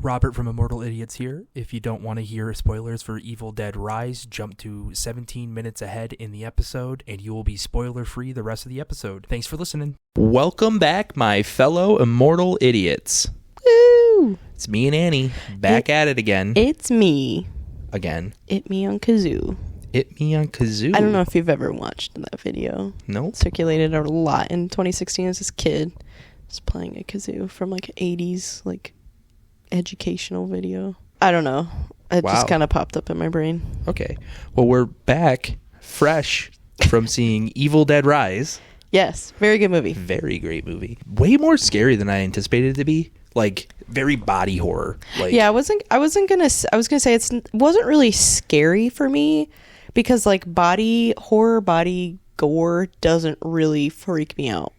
Robert from Immortal Idiots here. If you don't want to hear spoilers for Evil Dead Rise, jump to 17 minutes ahead in the episode, and you will be spoiler-free the rest of the episode. Thanks for listening. Welcome back, my fellow Immortal Idiots. Woo! It's me and Annie, back at it again. It's me. Again. It me on kazoo. It me on kazoo. I don't know if you've ever watched that video. No. Circulated a lot in 2016 as this kid was playing a kazoo from like 80s like educational video. I don't know. It just kind of popped up in my brain. Okay. Well, we're back fresh from seeing Evil Dead Rise. Yes. Very good movie. Very great movie. Way more scary than I anticipated it to be. Like very body horror. Like, yeah, I was gonna say it wasn't really scary for me because like body horror, body gore doesn't really freak me out.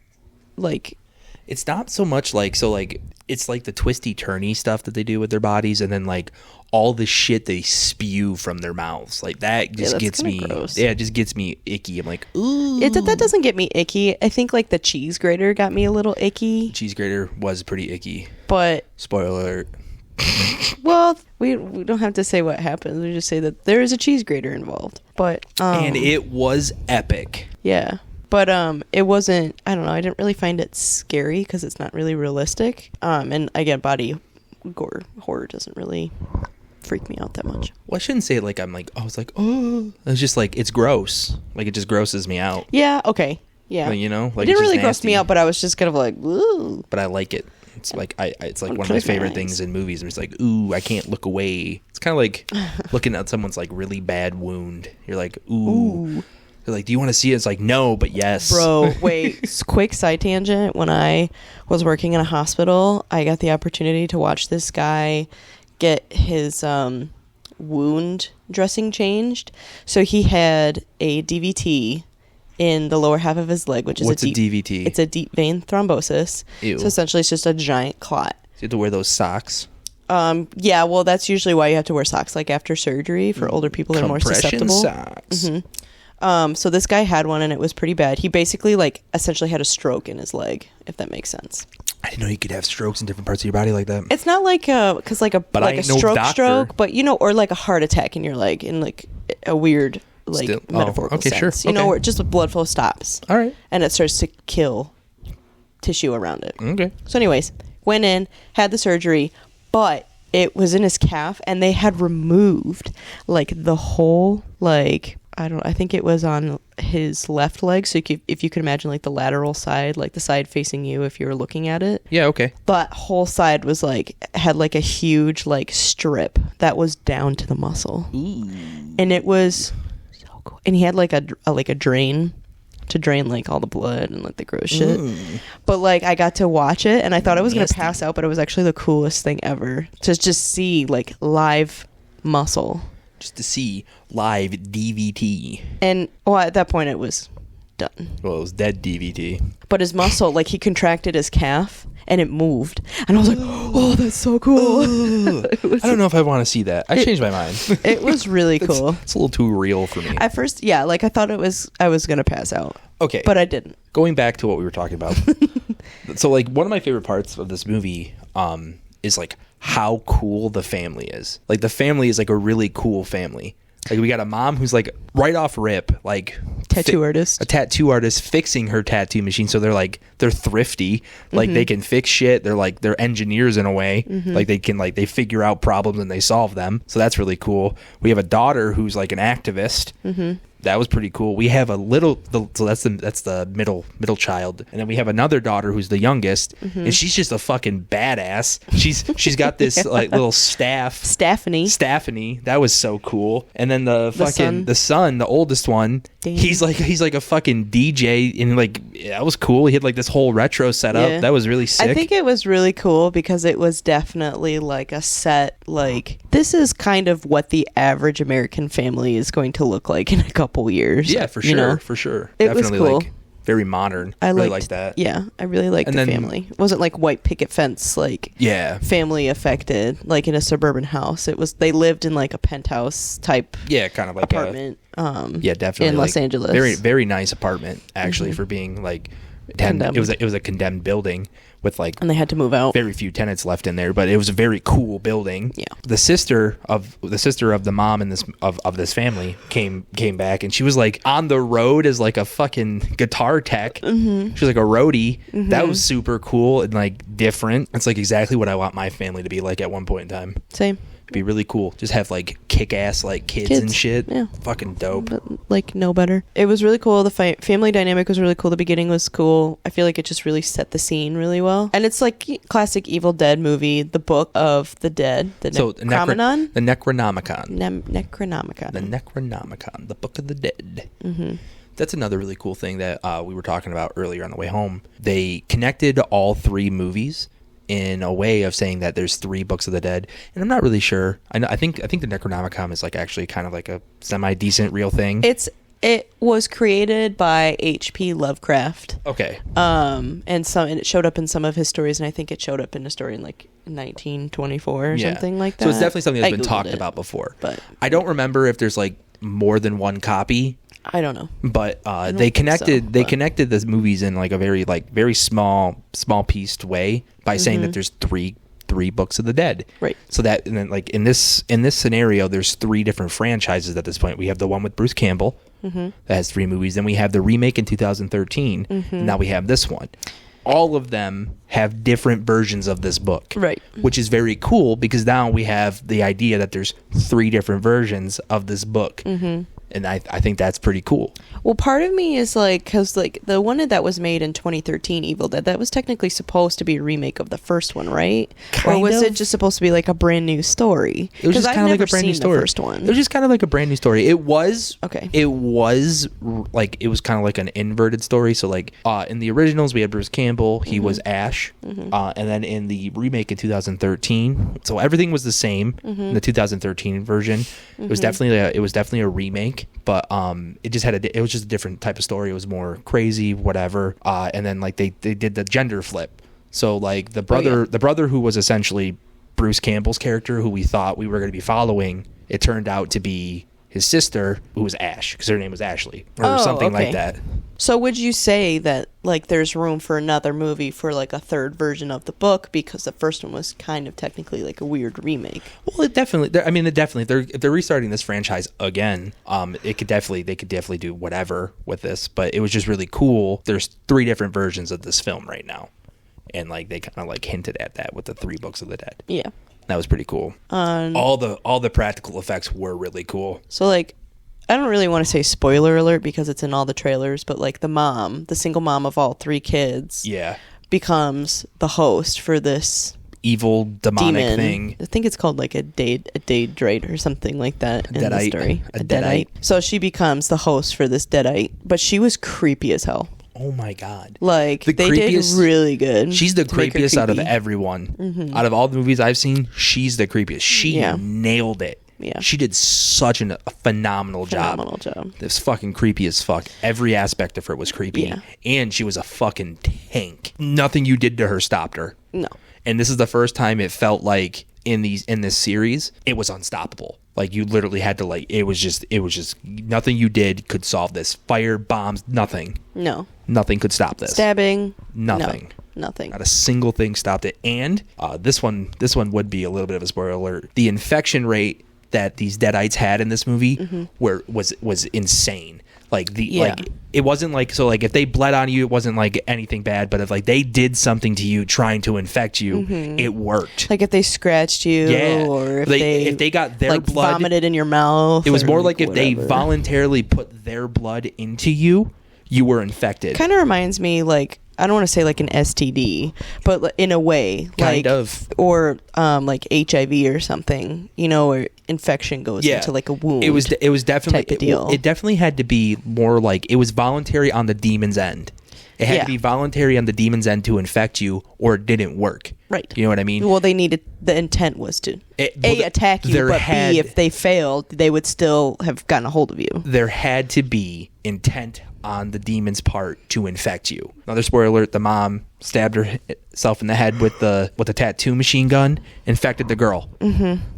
Like, it's not so much like, so like it's like the twisty turny stuff that they do with their bodies, and then like all the shit they spew from their mouths, like that just gets me gross. Yeah, it just gets me icky. I'm like, ooh. That doesn't get me icky. I think like the cheese grater got me a little icky. Cheese grater was pretty icky, but spoiler alert. Well, we don't have to say what happens. We just say that there is a cheese grater involved. But and it was epic. Yeah. But it wasn't, I don't know, I didn't really find it scary because it's not really realistic. And again, body gore horror doesn't really freak me out that much. Well, I shouldn't say it like I'm like, oh, it's like, oh. It's just like, it's gross. Like, it just grosses me out. Yeah, okay. Yeah. Like, you know? Like, it didn't really gross me out, but I was just kind of like, ooh. But I like it. It's like, it's like one of my favorite things in movies. It's like, ooh, I can't look away. It's kind of like looking at someone's like really bad wound. You're like, ooh. They're like, do you want to see it? It's like, no, but yes. Bro, wait. Quick side tangent. When I was working in a hospital, I got the opportunity to watch this guy get his wound dressing changed. So he had a DVT in the lower half of his leg, which is What's a DVT? It's a deep vein thrombosis. Ew. So essentially it's just a giant clot. So you have to wear those socks? Yeah, well, that's usually why you have to wear socks, like after surgery for older people that are more susceptible. Socks. Mm-hmm. So this guy had one and it was pretty bad. He basically like essentially had a stroke in his leg, if that makes sense. I didn't know you could have strokes in different parts of your body like that. It's not like because like a stroke, but you know, or like a heart attack in your leg in like a weird like metaphorical sense. Sure. You know, where just the blood flow stops. All right. And it starts to kill tissue around it. Okay. So anyways, went in, had the surgery, but it was in his calf and they had removed like the whole like I think it was on his left leg. So if you could imagine like the lateral side, like the side facing you if you were looking at it. Yeah, okay. That whole side was like, had like a huge like strip that was down to the muscle. Ooh. And it was so cool. And he had like a drain to drain like all the blood and like the gross shit. But like I got to watch it and I thought I was going to pass out, but it was actually the coolest thing ever to just see like live muscle. Just to see live DVT. And well, at that point it was done. Well, it was dead DVT. But his muscle, like he contracted his calf and it moved. And I was like, oh, that's so cool. I don't know if I want to see that. I changed my mind. It was really cool. It's a little too real for me. At first, yeah, like I thought I was going to pass out. Okay. But I didn't. Going back to what we were talking about. So like one of my favorite parts of this movie is like how cool the family is. Like the family is like a really cool family. Like we got a mom who's like right off rip, like a tattoo artist fixing her tattoo machine. So they're thrifty, like they can fix shit. They're engineers in a way. Like they figure out problems and they solve them. So that's really cool. We have a daughter who's like an activist. That was pretty cool. We have so that's the middle child, and then we have another daughter who's the youngest, and she's just a fucking badass. She's got this like little Staffany. That was so cool. And then the son, the oldest one, he's like a fucking DJ, and like that was cool. He had like this whole retro setup. Yeah. That was really sick. I think it was really cool because it was definitely like a set. Like this is kind of what the average American family is going to look like in a couple years. Yeah, for sure, you know? For sure. It definitely was cool. Like very modern. I really like that. Yeah, I really liked the family. It wasn't like white picket fence, like family affected, like in a suburban house. It was they lived in like a penthouse type kind of like apartment. Definitely in Los Angeles. Very very nice apartment actually for being like Condemned. It was a condemned building with like And they had to move out. very few tenants left in there, but it was a very cool building. Yeah. The sister of the mom in this of this family came back, and she was like on the road as like a fucking guitar tech. Mm-hmm. She was like a roadie. Mm-hmm. That was super cool and like different. It's like exactly what I want my family to be like at one point in time. Same. It'd be really cool. Just have like kick-ass like kids and shit. Yeah. Fucking dope. But like no better. It was really cool. The family dynamic was really cool. The beginning was cool. I feel like it just really set the scene really well. And it's like classic Evil Dead movie, the Book of the Dead, the Necronomicon. The Necronomicon. Necronomicon. The Necronomicon, the Book of the Dead. Mm-hmm. That's another really cool thing that we were talking about earlier on the way home. They connected all three movies in a way of saying that there's 3 books of the dead, and I'm not really sure. I think the Necronomicon is like actually kind of like a semi decent real thing. It was created by H.P. Lovecraft. Okay. And it showed up in some of his stories, and I think it showed up in a story in like 1924 or something like that. So it's definitely something that's been talked about before. But I don't remember if there's like more than one copy. I don't know. But they connected the movies in like a very small pieced way by saying that there's three books of the dead. Right. So that, and then like in this scenario, there's 3 different franchises at this point. We have the one with Bruce Campbell that has 3 movies. Then we have the remake in 2013. And now we have this one. All of them have different versions of this book. Right. Which is very cool because now we have the idea that there's 3 different versions of this book. And I think that's pretty cool. Well, part of me is like, because like the one that was made in 2013, Evil Dead, that was technically supposed to be a remake of the first one, right? Or was it just supposed to be like a brand new story? It was just kind of like a brand new story. The first one. It was just kind of like a brand new story. It was okay. It was kind of like an inverted story. So like in the originals, we had Bruce Campbell. He was Ash, and then in the remake in 2013, so everything was the same in the 2013 version. It was definitely a remake. But it was just a different type of story. It was more crazy, whatever. And then like they did the gender flip. So like the brother who was essentially Bruce Campbell's character, who we thought we were going to be following, it turned out to be his sister, who was Ash, because her name was Ashley or something like that. So would you say that like there's room for another movie for like a third version of the book because the first one was kind of technically like a weird remake? Well, if they're restarting this franchise again, they could definitely do whatever with this, but it was just really cool. There's 3 different versions of this film right now. And like they kind of like hinted at that with the 3 books of the dead. Yeah. That was pretty cool. All the practical effects were really cool. So like I don't really want to say spoiler alert because it's in all the trailers, but like the single mom of all 3 kids, becomes the host for this evil demonic thing. I think it's called like a Daedrite or something like that in the story. A Deadite. So she becomes the host for this Deadite, but she was creepy as hell. Oh my god! Like they did really good. She's the creepiest out of everyone. Out of all the movies I've seen, she's the creepiest. She nailed it. Yeah. She did such a phenomenal job. It was fucking creepy as fuck. Every aspect of her was creepy. Yeah. And she was a fucking tank. Nothing you did to her stopped her. No. And this is the first time it felt like in this series, it was unstoppable. Like you literally had to like it was just nothing you did could solve this. Fire, bombs, nothing. No. Nothing could stop this. Stabbing. Nothing. No, nothing. Not a single thing stopped it. And this one would be a little bit of a spoiler alert. The infection rate that these Deadites had in this movie was insane. Like it wasn't like, so like if they bled on you, it wasn't like anything bad, but if like they did something to you trying to infect you, it worked. Like if they scratched you, or if they got their like blood vomited in your mouth. It was more like if they voluntarily put their blood into you, you were infected. Kind of reminds me like, I don't want to say like an STD, but in a way, kind of, or like HIV or something, you know, where infection goes into like a wound. It was definitely type of deal. It definitely had to be more like it was voluntary on the demon's end. It had to be voluntary on the demon's end to infect you, or it didn't work. Right. You know what I mean? Well, the intent was to attack you, but B, if they failed, they would still have gotten a hold of you. There had to be intent on the demon's part to infect you. Another spoiler alert: the mom stabbed herself in the head with the tattoo machine gun, infected the girl.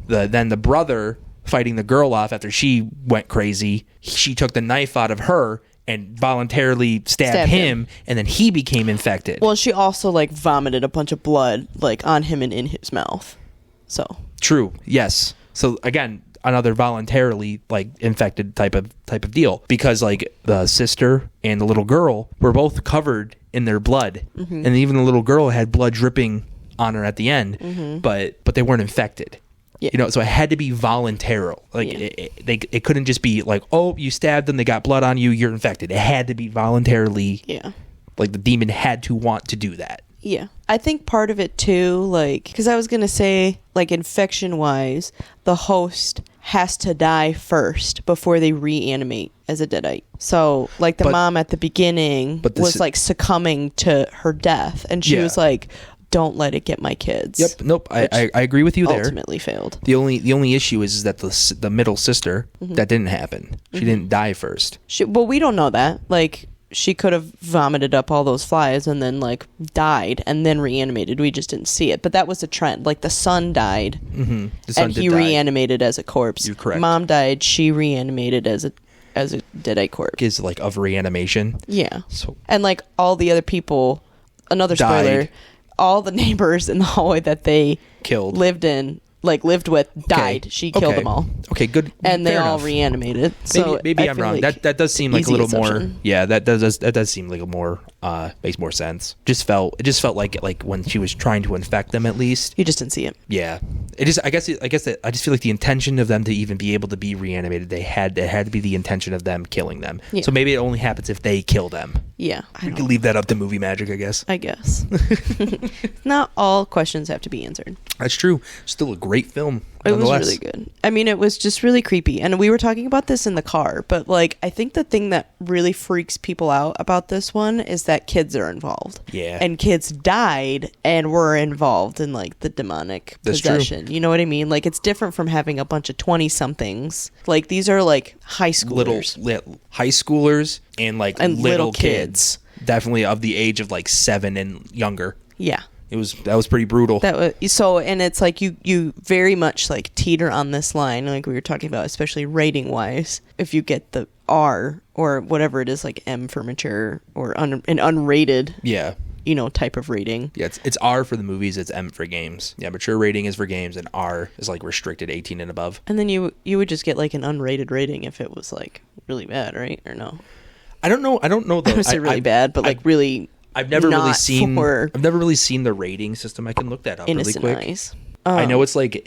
Then the brother, fighting the girl off after she went crazy, she took the knife out of her and voluntarily stabbed Stabbed him, and then he became infected. Well, she also like vomited a bunch of blood like on him and in his mouth. So True. Yes. So again, another voluntarily like infected type of deal, because like the sister and the little girl were both covered in their blood, and even the little girl had blood dripping on her at the end, but they weren't infected. Yeah. You know, so it had to be voluntary. Like Yeah. it couldn't just be like, oh, you stabbed them, they got blood on you, you're infected. It had to be voluntarily. yeah. Like the demon had to want to do that. Yeah. I think part of it too, like, because I was going to say, like, infection wise, the host has to die first before they reanimate as a deadite. So, like, the But- mom at the beginning but this was, is- like, succumbing to her death. And she Yeah. was like, don't let it get my kids. Yep. Nope. Which I agree with you there. Ultimately failed. The only issue is that the middle sister, that didn't happen. She didn't die first. Well, we don't know that. Like, she could have vomited up all those flies and then, like, died and then reanimated. We just didn't see it. But that was a trend. Like, the son died Mm-hmm. The son and did he die. reanimated as a corpse. You're correct. Mom died. She reanimated as a deadite corpse. Is like of reanimation. Yeah. So And, like, all the other people, another spoiler, Died. all the neighbors in the hallway that they killed. lived with died. Okay. She killed Okay. them all. Okay, good. And they Fair all enough. reanimated. So Maybe I I'm feel wrong. like That does seem like a easy little assumption. more. Yeah, that does seem like a more makes more sense. It just felt like when she was trying to infect them, at least. You just didn't see it. Yeah, it just I guess that I just feel like the intention of them to even be able to be reanimated, it had to be the intention of them killing them. Yeah. So maybe it only happens if they kill them. Yeah. I You don't can leave that up to movie magic, I guess. I guess. Not all questions have to be answered. That's true. Still a great film. It was nonetheless. really good. I mean, it was just really creepy. And we were talking about this in the car, but like, I think the thing that really freaks people out about this one is that kids are involved. Yeah. And kids died and were involved in like the demonic That's true. possession. You know what I mean? Like, it's different from having a bunch of 20 somethings. Like, these are like high schoolers. High schoolers and like And little little kids. Definitely of the age of like 7 and younger. Yeah. That was pretty brutal. That was so, and it's like you very much like teeter on this line, like we were talking about, especially rating wise. If you get the R or whatever it is, like M for mature or an unrated, Yeah. type of rating. Yeah, it's R for the movies, it's M for games. Yeah, mature rating is for games, and R is like restricted 18 and above. And then you would just get like an unrated rating if it was like really bad, right? Or no? I don't know. I don't say really bad, but like really. I've never really not seen. for I've never really seen the rating system. I can look that up really innocent quick. eyes. I know it's like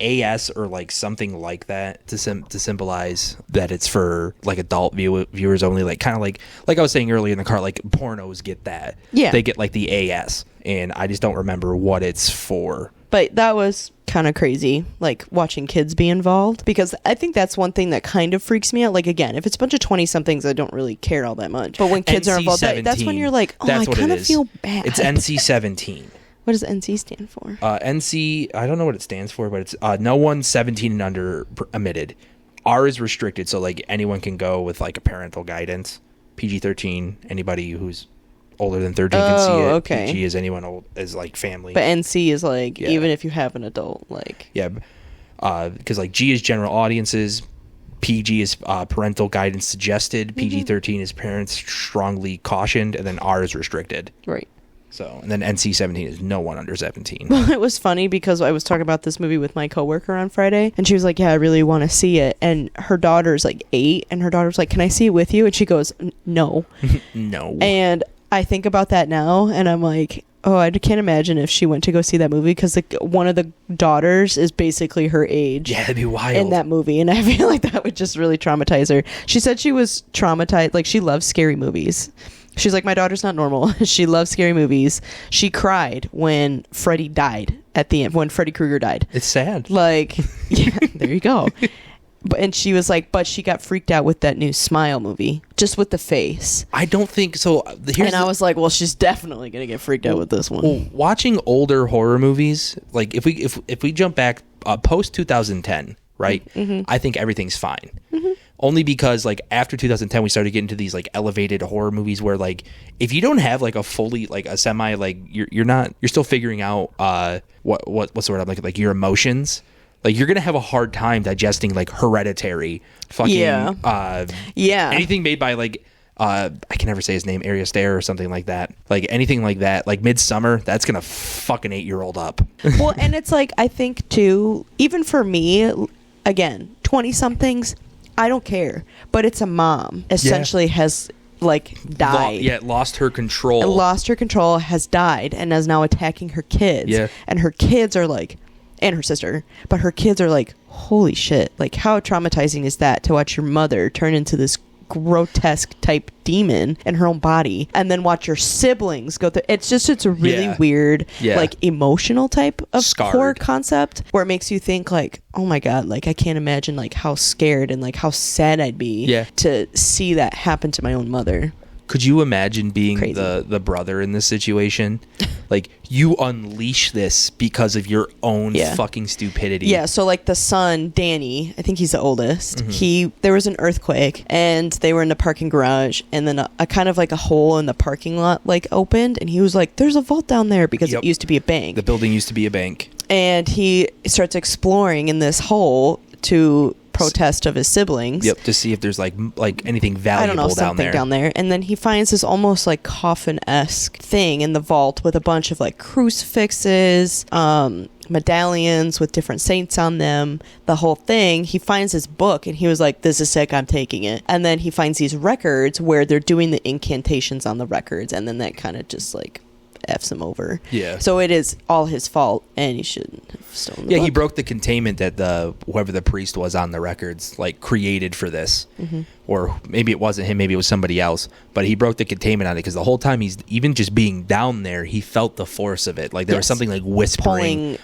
AS or like something like that to symbolize that it's for like adult viewers only. Like kind of like I was saying earlier in the car, like pornos get that. Yeah. They get like the AS, and I just don't remember what it's for. But that was kind of crazy, like watching kids be involved, because I think that's one thing that kind of freaks me out. Like, again, if it's a bunch of 20-somethings, I don't really care all that much. But when kids are involved, that's when you're like, oh, That's I what it kind of is. feel bad. It's NC-17. What does NC stand for? NC, I don't know what it stands for, but it's no one 17 and under admitted. R is restricted, so like anyone can go with like a parental guidance. PG-13, anybody who's older than 13 can see it. Oh, okay. PG is anyone old is like family. But NC is like, Yeah. even if you have an adult, like. Yeah, because like G is general audiences, PG is parental guidance suggested, PG-13 is parents strongly cautioned, and then R is restricted. Right. So, and then NC-17 is no one under 17. Well, it was funny because I was talking about this movie with my coworker on Friday, and she was like, yeah, I really want to see it. And her daughter's like 8, and her daughter's like, can I see it with you? And she goes, no. No. And I think about that now, and I'm like, oh, I can't imagine if she went to go see that movie, because like one of the daughters is basically her age. Yeah, that'd be wild. In that movie, and I feel like that would just really traumatize her. She said she was traumatized, like she loves scary movies. She's like, my daughter's not normal. She loves scary movies. She cried when Freddy died at the end, when Freddy Krueger died. It's sad. Like, yeah, there you go. And she was like, but she got freaked out with that new Smile movie, just with the face. I don't think so. And I was like, well, she's definitely gonna get freaked out with this one. Well, watching older horror movies, like if we jump back post 2010, right? I think everything's fine. Only because like after 2010, we started getting into these like elevated horror movies where like if you don't have like a fully like a semi like you're still figuring out what's the word I'm like your emotions. Like you're gonna have a hard time digesting like Hereditary, fucking Yeah. anything made by like I can never say his name, Ari Aster or something like that. Like anything like that, like Midsummer, that's gonna fuck an 8-year-old up. Well, and it's like, I think too, even for me, again, 20 somethings, I don't care, but it's a mom essentially has like died. Lost her control. Lost her control, has died, and is now attacking her kids. Yeah. And her kids are like, and her sister, but her kids are like, holy shit, like how traumatizing is that to watch your mother turn into this grotesque type demon in her own body, and then watch your siblings go through. It's a really weird, like emotional type of horror concept, where it makes you think like, oh my god, like I can't imagine like how scared and like how sad I'd be to see that happen to my own mother. Could you imagine being Crazy. the brother in this situation? Like, you unleash this because of your own fucking stupidity. Yeah, so like the son, Danny, I think he's the oldest. There was an earthquake, and they were in the parking garage, and then a kind of like a hole in the parking lot like opened, and he was like, there's a vault down there, because it used to be a bank. The building used to be a bank. And he starts exploring in this hole to protest of his siblings. Yep, to see if there's like anything valuable I don't know, something down there. And then he finds this almost like coffin-esque thing in the vault with a bunch of like crucifixes, medallions with different saints on them, the whole thing. He finds this book, and he was like, this is sick, I'm taking it. And then he finds these records where they're doing the incantations on the records, and then that kind of just like F's him over. Yeah. So it is all his fault, and he shouldn't have stolen the book. He broke the containment that whoever the priest was on the records like created for this. Or maybe it wasn't him, maybe it was somebody else, but he broke the containment on it because the whole time he's even just being down there, he felt the force of it. Like there was something like whispering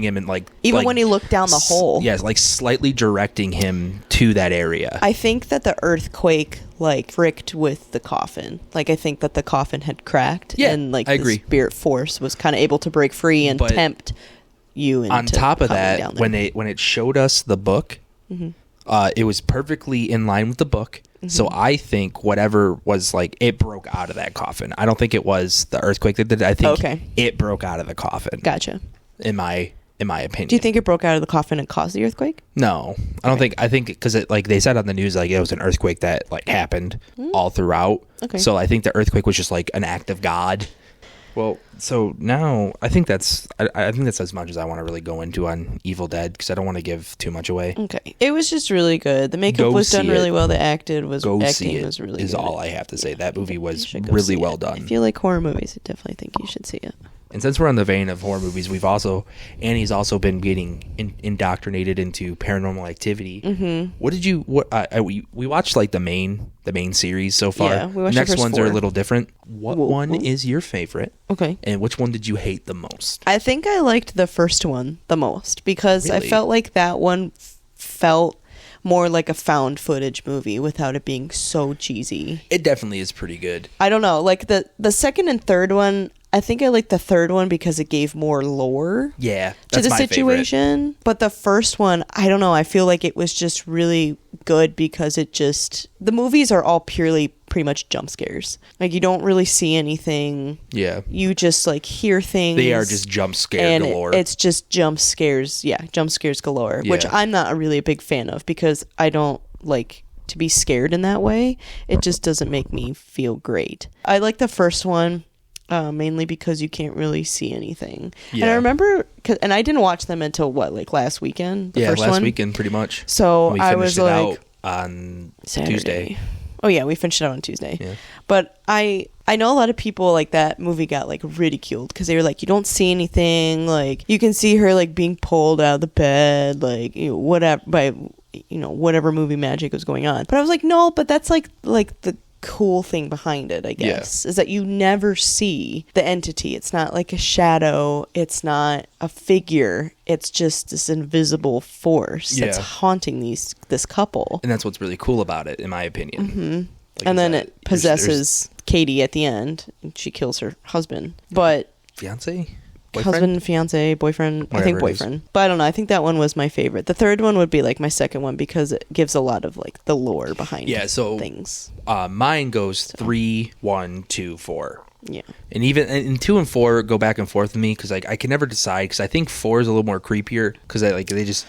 him, and like even when he looked down the hole. Yes, like slightly directing him to that area. I think that the earthquake like fricked with the coffin. Like I think that the coffin had cracked, and like the spirit force was kind of able to break free and tempt you into on top of that, down when it showed us the book, it was perfectly in line with the book. So I think whatever was like, it broke out of that coffin. I don't think it was the earthquake that did it. I think it broke out of the coffin. Gotcha. In my opinion. Do you think it broke out of the coffin and caused the earthquake? No, I don't think. I think because it like they said on the news like it was an earthquake that like happened all throughout. Okay. So I think the earthquake was just like an act of God. Well, so now I think that's as much as I want to really go into on Evil Dead, because I don't want to give too much away. Okay, it was just really good. The makeup was done really well. The acting was really good. Is all I have to say. That movie was really well done. If you like horror movies, I definitely think you should see it. And since we're on the vein of horror movies, Annie's also been getting indoctrinated into Paranormal Activity. What did you? We watched like the main series so far. Yeah, we watched the next the first ones 4. are a little different. What one is your favorite? Okay. And which one did you hate the most? I think I liked the first one the most, because I felt like that one felt more like a found footage movie without it being so cheesy. It definitely is pretty good. I don't know, like the second and third one, I think I liked the third one because it gave more lore to the situation. But the first one, I don't know, I feel like it was just really good because the movies are all purely pretty much jump scares. Like you don't really see anything. Yeah. You just like hear things. They are just jump scare galore. It's just jump scares. Yeah, jump scares galore, which I'm not really a big fan of because I don't like to be scared in that way. It just doesn't make me feel great. I like the first one. Mainly because you can't really see anything. Yeah. And I remember, and I didn't watch them until last weekend? The first last weekend, pretty much. So I was like, out on Saturday. Tuesday. Oh yeah, we finished it out on Tuesday. Yeah. But I know a lot of people like that movie got like ridiculed because they were like, you don't see anything. Like you can see her like being pulled out of the bed, like whatever by whatever movie magic was going on. But I was like, no, but that's like the cool thing behind it, I guess, is that you never see the entity. It's not like a shadow, it's not a figure, it's just this invisible force that's haunting this couple. And that's what's really cool about it, in my opinion. Like, and then it possesses Katie at the end, and she kills her husband. But fiance? Boyfriend? Husband, fiance, boyfriend. Whatever, I think boyfriend. But I don't know. I think that one was my favorite. The third one would be like my second one because it gives a lot of like the lore behind things. Mine goes 3, 1, 2, 4. Yeah. And even and 2 and 4 go back and forth with me because like I can never decide because I think 4 is a little more creepier because they just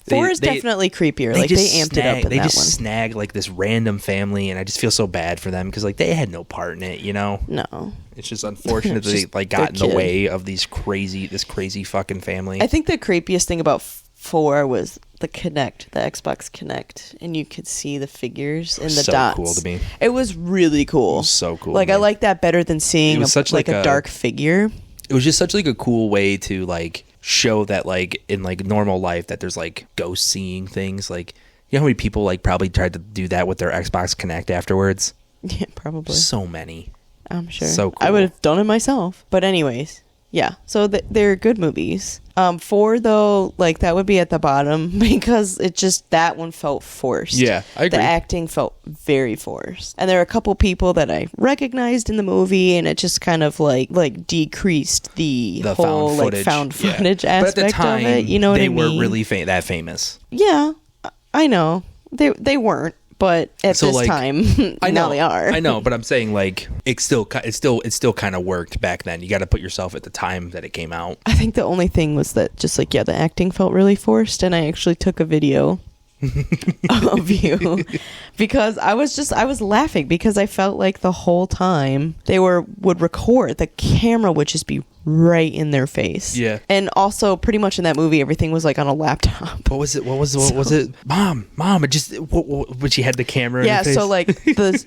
4 is definitely creepier. Like, they amped it up in they that just one. snag like this random family, and I just feel so bad for them because like they had no part in it, you know. No. It's just unfortunate It's that they just like their got in the kid. way of this crazy fucking family. I think the creepiest thing about 4 was the Kinect, the Xbox Kinect, and you could see the figures and the so dots. cool to me. It was really cool. It was so cool. Like, to I me. like that better than seeing It was such, a like, a- dark figure. It was just such like a cool way to like show that like in like normal life that there's like ghost seeing things. Like, you know how many people like probably tried to do that with their Xbox Connect afterwards? Yeah, probably. So many. I'm sure. So cool. I would have done it myself. But anyways, yeah. So they're good movies. 4 though, like that would be at the bottom because it just that one felt forced. Yeah, I agree. The acting felt very forced, and there are a couple people that I recognized in the movie, and it just kind of like decreased the whole found footage. found Yeah. footage But at aspect the time, of it. You know what I they mean? weren't really that famous. Yeah, I know they weren't. But at So, this like, time, I know now they are. I know, but I'm saying like it still kind of worked back then. You got to put yourself at the time that it came out. I think the only thing was that just like, yeah, the acting felt really forced, and I actually took a video of you because I was laughing because I felt like the whole time they would record, the camera would just be right in their face. Yeah. And also pretty much in that movie everything was like on a laptop. What was it? What was it? Mom, it just when she had the camera. In Yeah, her face. so like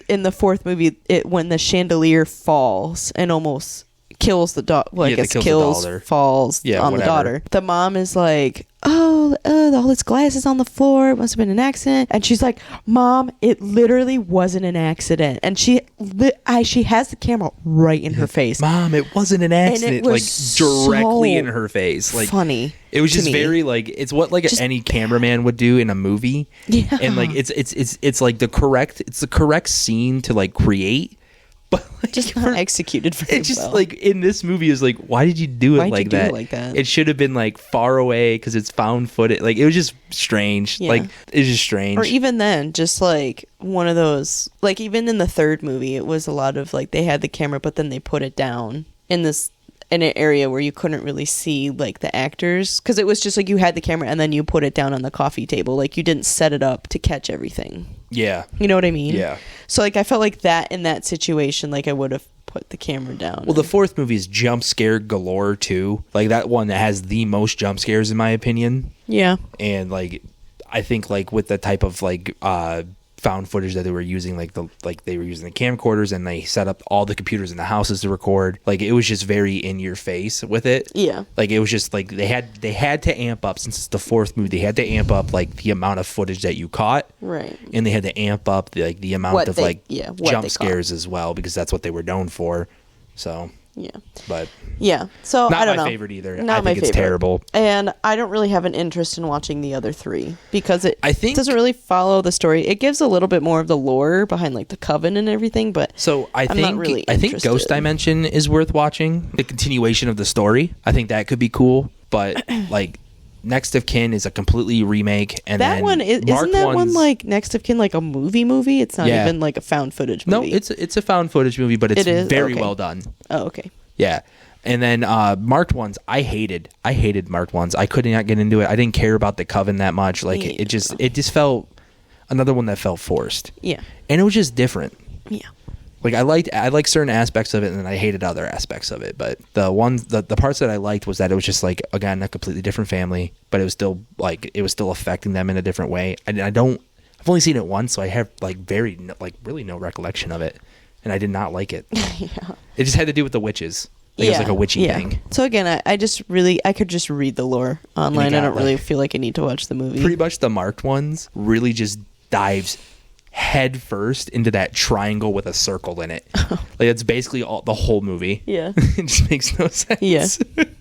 in the 4th movie, when the chandelier falls and almost kills the daughter, well, I Yeah, guess kills the kills, daughter. falls Yeah, on whatever. the daughter. The mom is like, oh, all his glasses on the floor. It must have been an accident. And she's like, Mom, it literally wasn't an accident. And she has the camera right in her face. Mom, it wasn't an accident. Like was directly so in her face. Like funny. it was to just me. very like it's what like Just- any cameraman would do in a movie. Yeah. And like it's like the correct scene to like create. But like, Just not executed very it just well. like in this movie is like, why did you do it Why'd you like do it that? like that? It should have been like far away because it's found footage. Like it was just strange. Yeah. Like it's just strange. Or even then, just like one of those, like even in the 3rd movie, it was a lot of like they had the camera, but then they put it down in an area where you couldn't really see like the actors because it was just like you had the camera and then you put it down on the coffee table. Like you didn't set it up to catch everything. Yeah. You know what I mean? Yeah. So like I felt like that in that situation, like I would have put the camera down. Well, the 4th movie is jump scare galore too. Like that one that has the most jump scares in my opinion. yeah. And like I think like with the type of like found footage that they were using, like they were using the camcorders and they set up all the computers in the houses to record. Like it was just very in your face with it. Yeah. Like it was just like they had to amp up, since it's the 4th movie, they had to amp up like the amount of footage that you caught. Right. And they had to amp up the amount What of they- like yeah, what jump they caught. scares as well, because that's what they were known for. So, Yeah. but Yeah. So not I don't my know. favorite either. Not I my think it's favorite. terrible. And I don't really have an interest in watching the other 3 because I think- doesn't really follow the story. It gives a little bit more of the lore behind like the coven and everything, but So I I'm not think really Ghost interested. Dimension is worth watching. The continuation of the story, I think that could be cool. But like Next of Kin is a completely remake, and that then one isn't Mark that one one's- like Next of Kin like a movie? It's not Yeah. even like a found footage no, movie. it's a found footage movie, but it's It is? very Okay. well done. Oh, okay. Yeah. And then marked ones, I hated marked ones. I could not get into it. I didn't care about the coven that much. Like Me it just felt another one that felt forced. Yeah. And it was just different. Yeah. Like I liked certain aspects of it, and then I hated other aspects of it. But the parts that I liked was that it was just like, again, a completely different family, but it was still affecting them in a different way. I've only seen it once, so I have really no recollection of it, and I did not like it. Yeah. It just had to do with the witches. Like, it was like a witchy thing. So again, I could just read the lore online. I got, don't really like- feel like I need to watch the movie. Pretty much the marked ones really just dives head first into that triangle with a circle in it. Like it's basically the whole movie. Yeah. It just makes no sense. Yeah.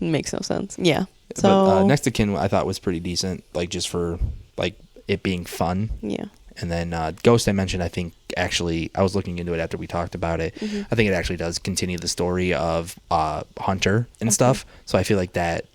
Makes no sense. Yeah. So But Next to Kin I thought was pretty decent, like just for like it being fun. yeah. And then Ghost Dimension, I think actually, I was looking into it after we talked about it. Mm-hmm. I think it actually does continue the story of Hunter and stuff. So I feel like that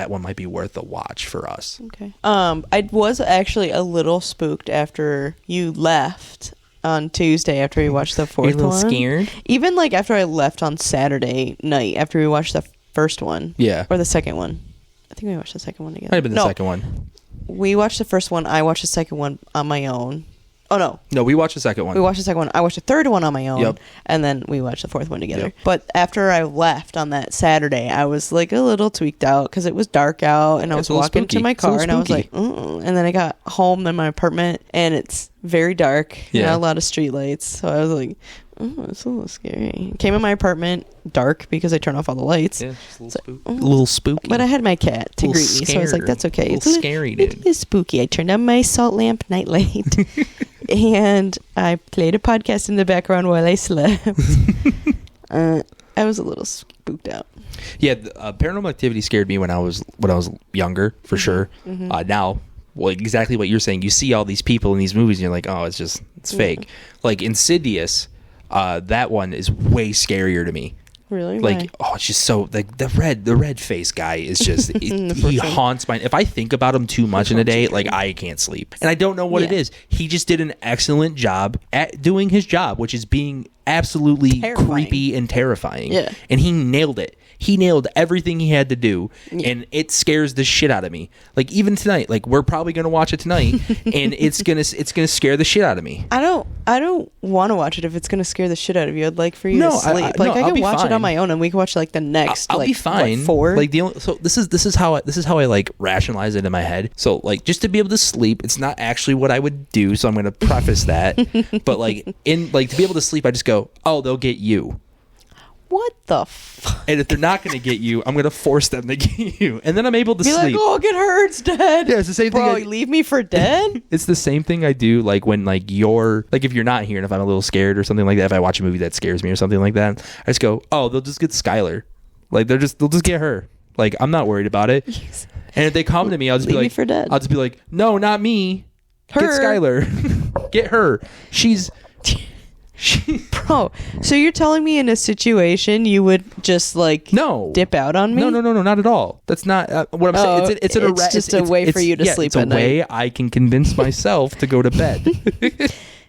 one might be worth a watch for us. Okay. I was actually a little spooked after you left on Tuesday after we watched the fourth one. scared? Even like after I left on Saturday night after we watched the first one. Yeah. Or the second one. I think we watched the second one together. Might have been the No, second one. We watched the first one. I watched the second one on my own. Oh, no. No, we watched the second one. We watched the second one. I watched the third one on my own. Yep. And then we watched the fourth one together. Yep. But after I left on that Saturday, I was like a little tweaked out because it was dark out. And I was It's a little walking to spooky. my It's a little car and I was spooky. like, and then I got home in my apartment and it's very dark. Yeah. Not a lot of street lights. So I was like, it's a little scary. Came in my apartment dark because I turned off all the lights. Yeah, just a little, So- a little spooky. But I had my cat to Little greet me, so I was like, scared. "That's okay." Little It's a scary, It dude. is spooky. I turned on my salt lamp nightlight, and I played a podcast in the background while I slept. I was a little spooked out. Yeah, Paranormal Activity scared me when I was younger, for sure. Now, well, exactly what you're saying. You see all these people in these movies, and you're like, oh, it's fake. Like Insidious, that one is way scarier to me. Really? Like, Why? oh, it's just so like the red face guy is just The he first one. haunts my. If I think about him too much in a day, like I can't sleep, and I don't know what it Yeah. is. He just did an excellent job at doing his job, which is being absolutely Terrifying. creepy and terrifying. Yeah. And he nailed it. He nailed everything he had to do, and it scares the shit out of me. Like even tonight, like we're probably gonna watch it tonight, and it's gonna scare the shit out of me. I don't want to watch it if it's gonna scare the shit out of you. I'd like for you No, to sleep. no, I I'll can be watch it fine. on my own, and we can watch like the next. I'll like, be fine. What, 4? Like so this is how I like rationalize it in my head. So like just to be able to sleep, it's not actually what I would do. So I'm going to preface that. But like to be able to sleep, I just go, oh, they'll get you. what the fuck? And if they're not going to get you, I'm going to force them to get you. And then I'm able to Be like, sleep. oh, get her, it's dead. Yeah, it's the same thing. Bro, you leave me for dead? It's the same thing I do like when like you're like if you're not here and if I'm a little scared or something like that, if I watch a movie that scares me or something like that, I just go, oh, they'll just get Skylar. Like they'll just get her. Like I'm not worried about it. And if they come to me, I'll just be Leave me like, for dead. I'll just be like, no, not me. Get Her. Skylar. Get her. She. Bro, so you're telling me in a situation you would just like No. dip out on me? No, not at all. That's not what I'm Oh, saying. It's just a way for you to sleep It's at a way I can convince myself to go to bed.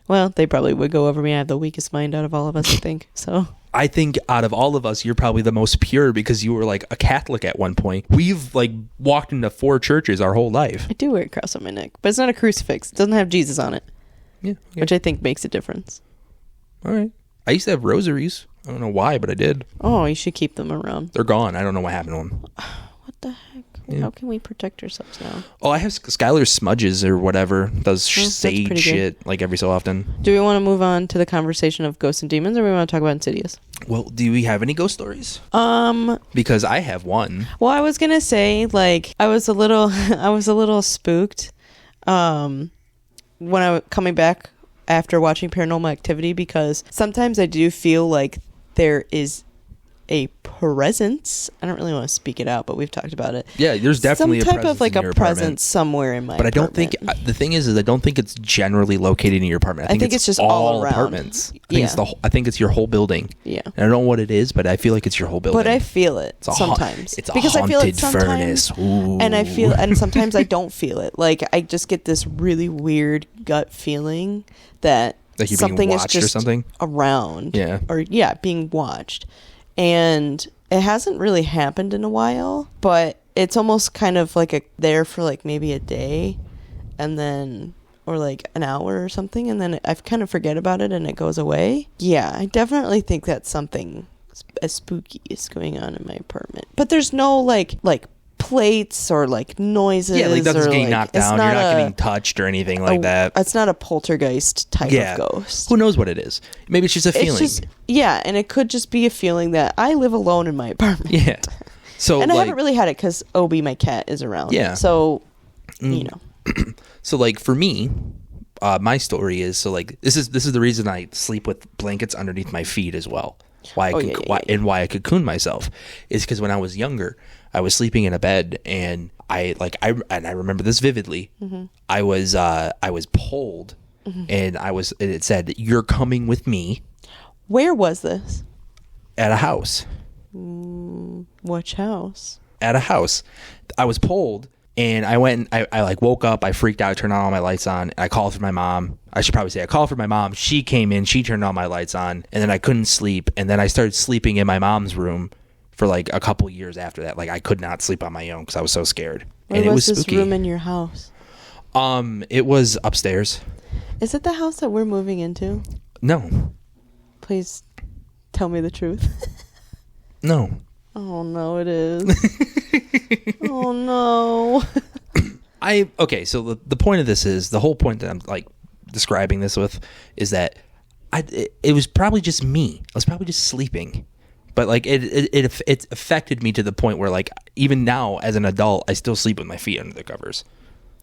Well, they probably would go over me. I have the weakest mind out of all of us, I think. So I think out of all of us, you're probably the most pure because you were like a Catholic at one point. We've like walked into 4 churches our whole life. I do wear a cross on my neck, but it's not a crucifix. It doesn't have Jesus on it, Yeah. which I think makes a difference. All right. I used to have rosaries. I don't know why, but I did. Oh, you should keep them around. They're gone. I don't know what happened to them. What the heck? Yeah. How can we protect ourselves now? Oh, I have Skylar's smudges or whatever. Does Oh, that's sage pretty good. shit like every so often. Do we want to move on to the conversation of ghosts and demons, or we want to talk about Insidious? Well, do we have any ghost stories? Well, Because I have one. I was gonna say like I was a little spooked, when I was coming back after watching Paranormal Activity because sometimes I do feel like there is a presence. I don't really want to speak it out, but we've talked about it. Yeah, there's definitely some a type presence of like in a your presence apartment. somewhere in my. But I don't think apartment. the thing is I don't think it's generally located in your apartment. I think it's just all around. apartments. I think it's Yeah. I think it's your whole building. Yeah. And I don't know what it is, but I feel like it's your whole building. But I feel it It's a sometimes it's a because I feel it haunted sometimes, furnace. Ooh. and I feel, and sometimes I don't feel it. Like I just get this really weird gut feeling that Like you're being something is watched or just something? around, Yeah. or being watched, and it hasn't really happened in a while, but it's almost kind of like there for like maybe a day, and then or like an hour or something, and then I kind of forget about it and it goes away. Yeah, I definitely think that something as spooky is going on in my apartment, but there's no like plates or like noises. Yeah, like nothing's or, getting like, knocked it's down. You're not a- getting touched or anything like that. It's not a poltergeist type Yeah. of ghost. Who knows what it is? Maybe it's just a feeling. It's just and it could just be a feeling that I live alone in my apartment. Yeah. So And I like, haven't really had it because Obi, my cat, is around. Yeah. So, you know. So like for me, my story is so like this is the reason I sleep with blankets underneath my feet as well. Why I cocoon myself is because when I was younger, I was sleeping in a bed and I remember this vividly. Mm-hmm. I was pulled and it said, "You're coming with me," Where was this? at a house. Which house? At a house. I was pulled and I went and I like woke up, I freaked out, turned on all my lights on, and I called for my mom. I should probably say I called for my mom. She came in, she turned all my lights on, and then I couldn't sleep, and then I started sleeping in my mom's room for like a couple years after that. Like I could not sleep on my own because I was so scared. Where and it was was this spooky. room in your house? It was upstairs. Is it the house that we're moving into? No. Please tell me the truth. No. Oh no, it is. Oh no. Okay, so the point of this is, the whole point that I'm like describing this with is that it was probably just me. I was probably just sleeping. But like it affected me to the point where, like, even now as an adult, I still sleep with my feet under the covers.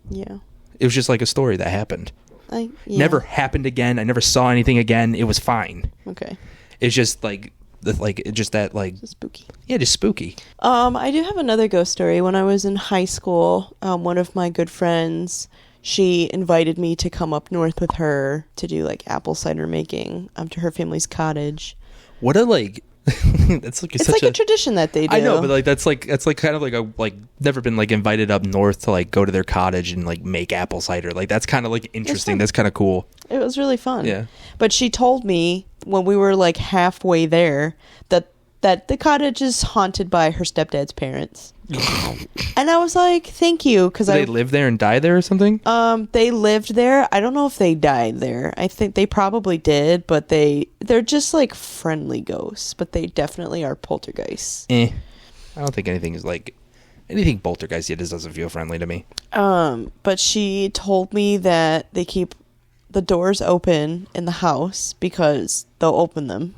Yeah. It was just like a story that happened. Yeah. Never happened again. I never saw anything again. It was fine. Okay. It's just like just that, like, It's spooky. Yeah, just spooky. I do have another ghost story. When I was in high school, one of my good friends, she invited me to come up north with her to do like apple cider making to her family's cottage. What a like. That's like It's such like a tradition that they do. I know, but like that's like kind of like a like never been like invited up north to like go to their cottage and like make apple cider. Like that's kind of like interesting. fun. That's kind of cool. It was really fun. Yeah. But she told me when we were like halfway there that the cottage is haunted by her stepdad's parents. And I was like, thank you, because Did they live there and die there or something? They lived there. I don't know if they died there. I think they probably did, but they're just like friendly ghosts, but they definitely are poltergeists. I don't think anything poltergeist yet doesn't feel friendly to me. But she told me that they keep the doors open in the house because they'll open them.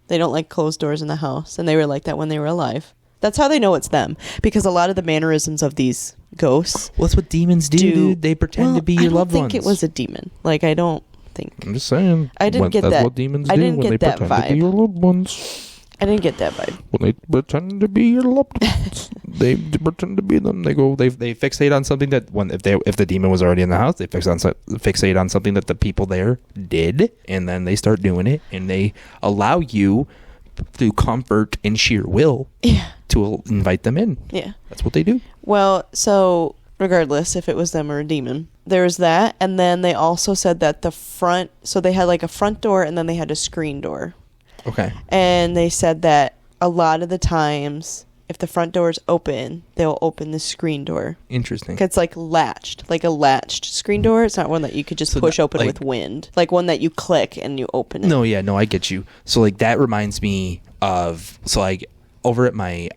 They don't like closed doors in the house, and they were like that when they were alive. That's how they know it's them, because a lot of the mannerisms of these ghosts. Well, that's what demons do, dude. They pretend to be your loved ones. I don't think it was a demon. Like, I don't think. I'm just saying. I didn't get that's that. what demons I do didn't when they get that pretend to be vibe. your loved ones. I didn't get that vibe. When they pretend to be your loved ones, they pretend to be them. They fixate on something that if the demon was already in the house, they fixate on something that the people there did, and then they start doing it, and they allow you through comfort and sheer will to invite them in. Yeah. That's what they do. Well, so regardless if it was them or a demon, there was that, and then they also said that so they had like a front door, and then they had a screen door. Okay. And they said that a lot of the times, if the front door is open, they'll open the screen door. Interesting. It's like latched, like a latched screen door. It's not one that you could just push open like, with wind. Like one that you click and you open it. No, I get you. So like that reminds me of, so like over at my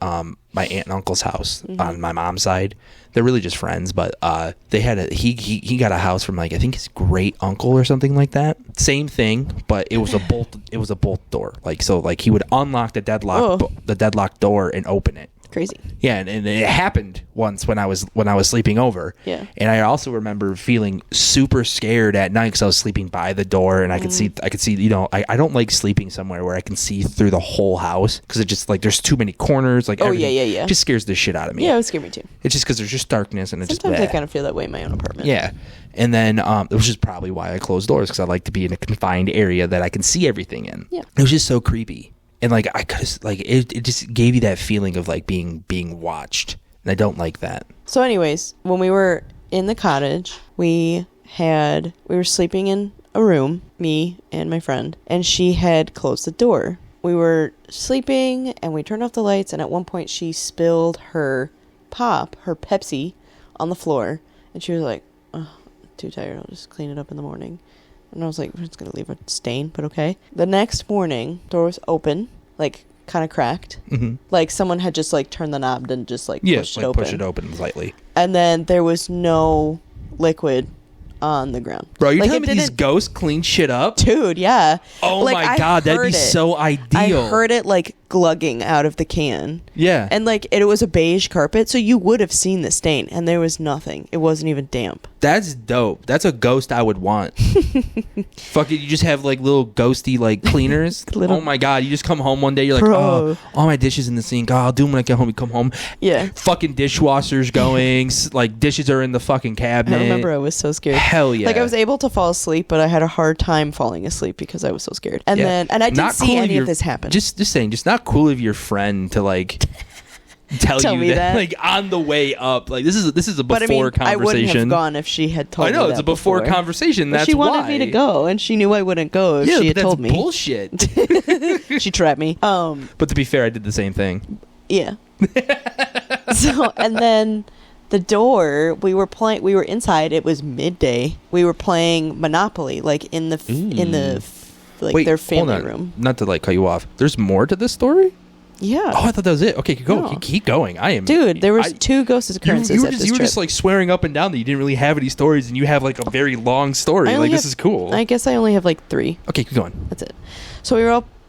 my aunt and uncle's house on my mom's side, they're really just friends, but they had he got a house from like, I think his great uncle or something like that. Same thing, but it was a bolt door. Like, so like he would unlock the deadlock door and open it. Crazy. Yeah, and it happened once when I was sleeping over. Yeah. And I also remember feeling super scared at night because I was sleeping by the door, and I could see, you know, I don't like sleeping somewhere where I can see through the whole house, because it just like there's too many corners. Like, everything yeah. just scares the shit out of me. Yeah, it would scare me too. It's just because there's just darkness, and it's Sometimes just I kind of feel that way in my own apartment. yeah. And then it was just probably why I closed doors, because I like to be in a confined area that I can see everything in. Yeah. It was just so creepy. And like I could like it just gave you that feeling of like being watched, and I don't like that. So anyways, when we were in the cottage, we were sleeping in a room, me and my friend, and she had closed the door. We were sleeping and we turned off the lights, and at one point she spilled her Pepsi on the floor, and she was like, oh, I'm too tired, I'll just clean it up in the morning. And I was like, it's going to leave a stain, but okay. The next morning, door was open, like kind of cracked. Mm-hmm. Like someone had just like turned the knob and just like pushed it open. Push it open slightly. And then there was no liquid on the ground. Bro, you're like, telling me these ghosts clean shit up? Dude, yeah. Oh like, my God, that'd be so ideal. I heard it like glugging out of the can. Yeah. And like it was a beige carpet, so you would have seen the stain, and there was nothing. It wasn't even damp. That's dope. That's a ghost I would want. Fuck it, you just have like little ghosty like cleaners. Oh my God, you just come home one day, you're like, oh, all my dishes in the sink. Oh, I'll do them when I get home. You come home. Yeah. Fucking dishwasher's going. Like dishes are in the fucking cabinet. I remember I was so scared. Hell yeah. Like I was able to fall asleep, but I had a hard time falling asleep because I was so scared. And then I didn't see any of this happen. Just saying, just not cool of your friend to like tell you that like on the way up. Like this is a before conversation. I wouldn't have gone if she had told me. I know it's a before conversation. But that's she wanted why. me to go, and she knew I wouldn't go if she had told me. Bullshit. She trapped me. But to be fair, I did the same thing. Yeah. So and then the door, we were inside. It was midday. We were playing Monopoly, like in the Wait, their hold family on. room. Not to like cut you off. There's more to this story? Yeah. Oh, I thought that was it. Okay, go. No. Keep going. I am. Dude, there was 2 ghost occurrences You were at just, this you were trip. just like swearing up and down that you didn't really have any stories, and you have like a very long story. I Like only this have- is cool. I guess I only have like 3. Okay, keep going. That's it. So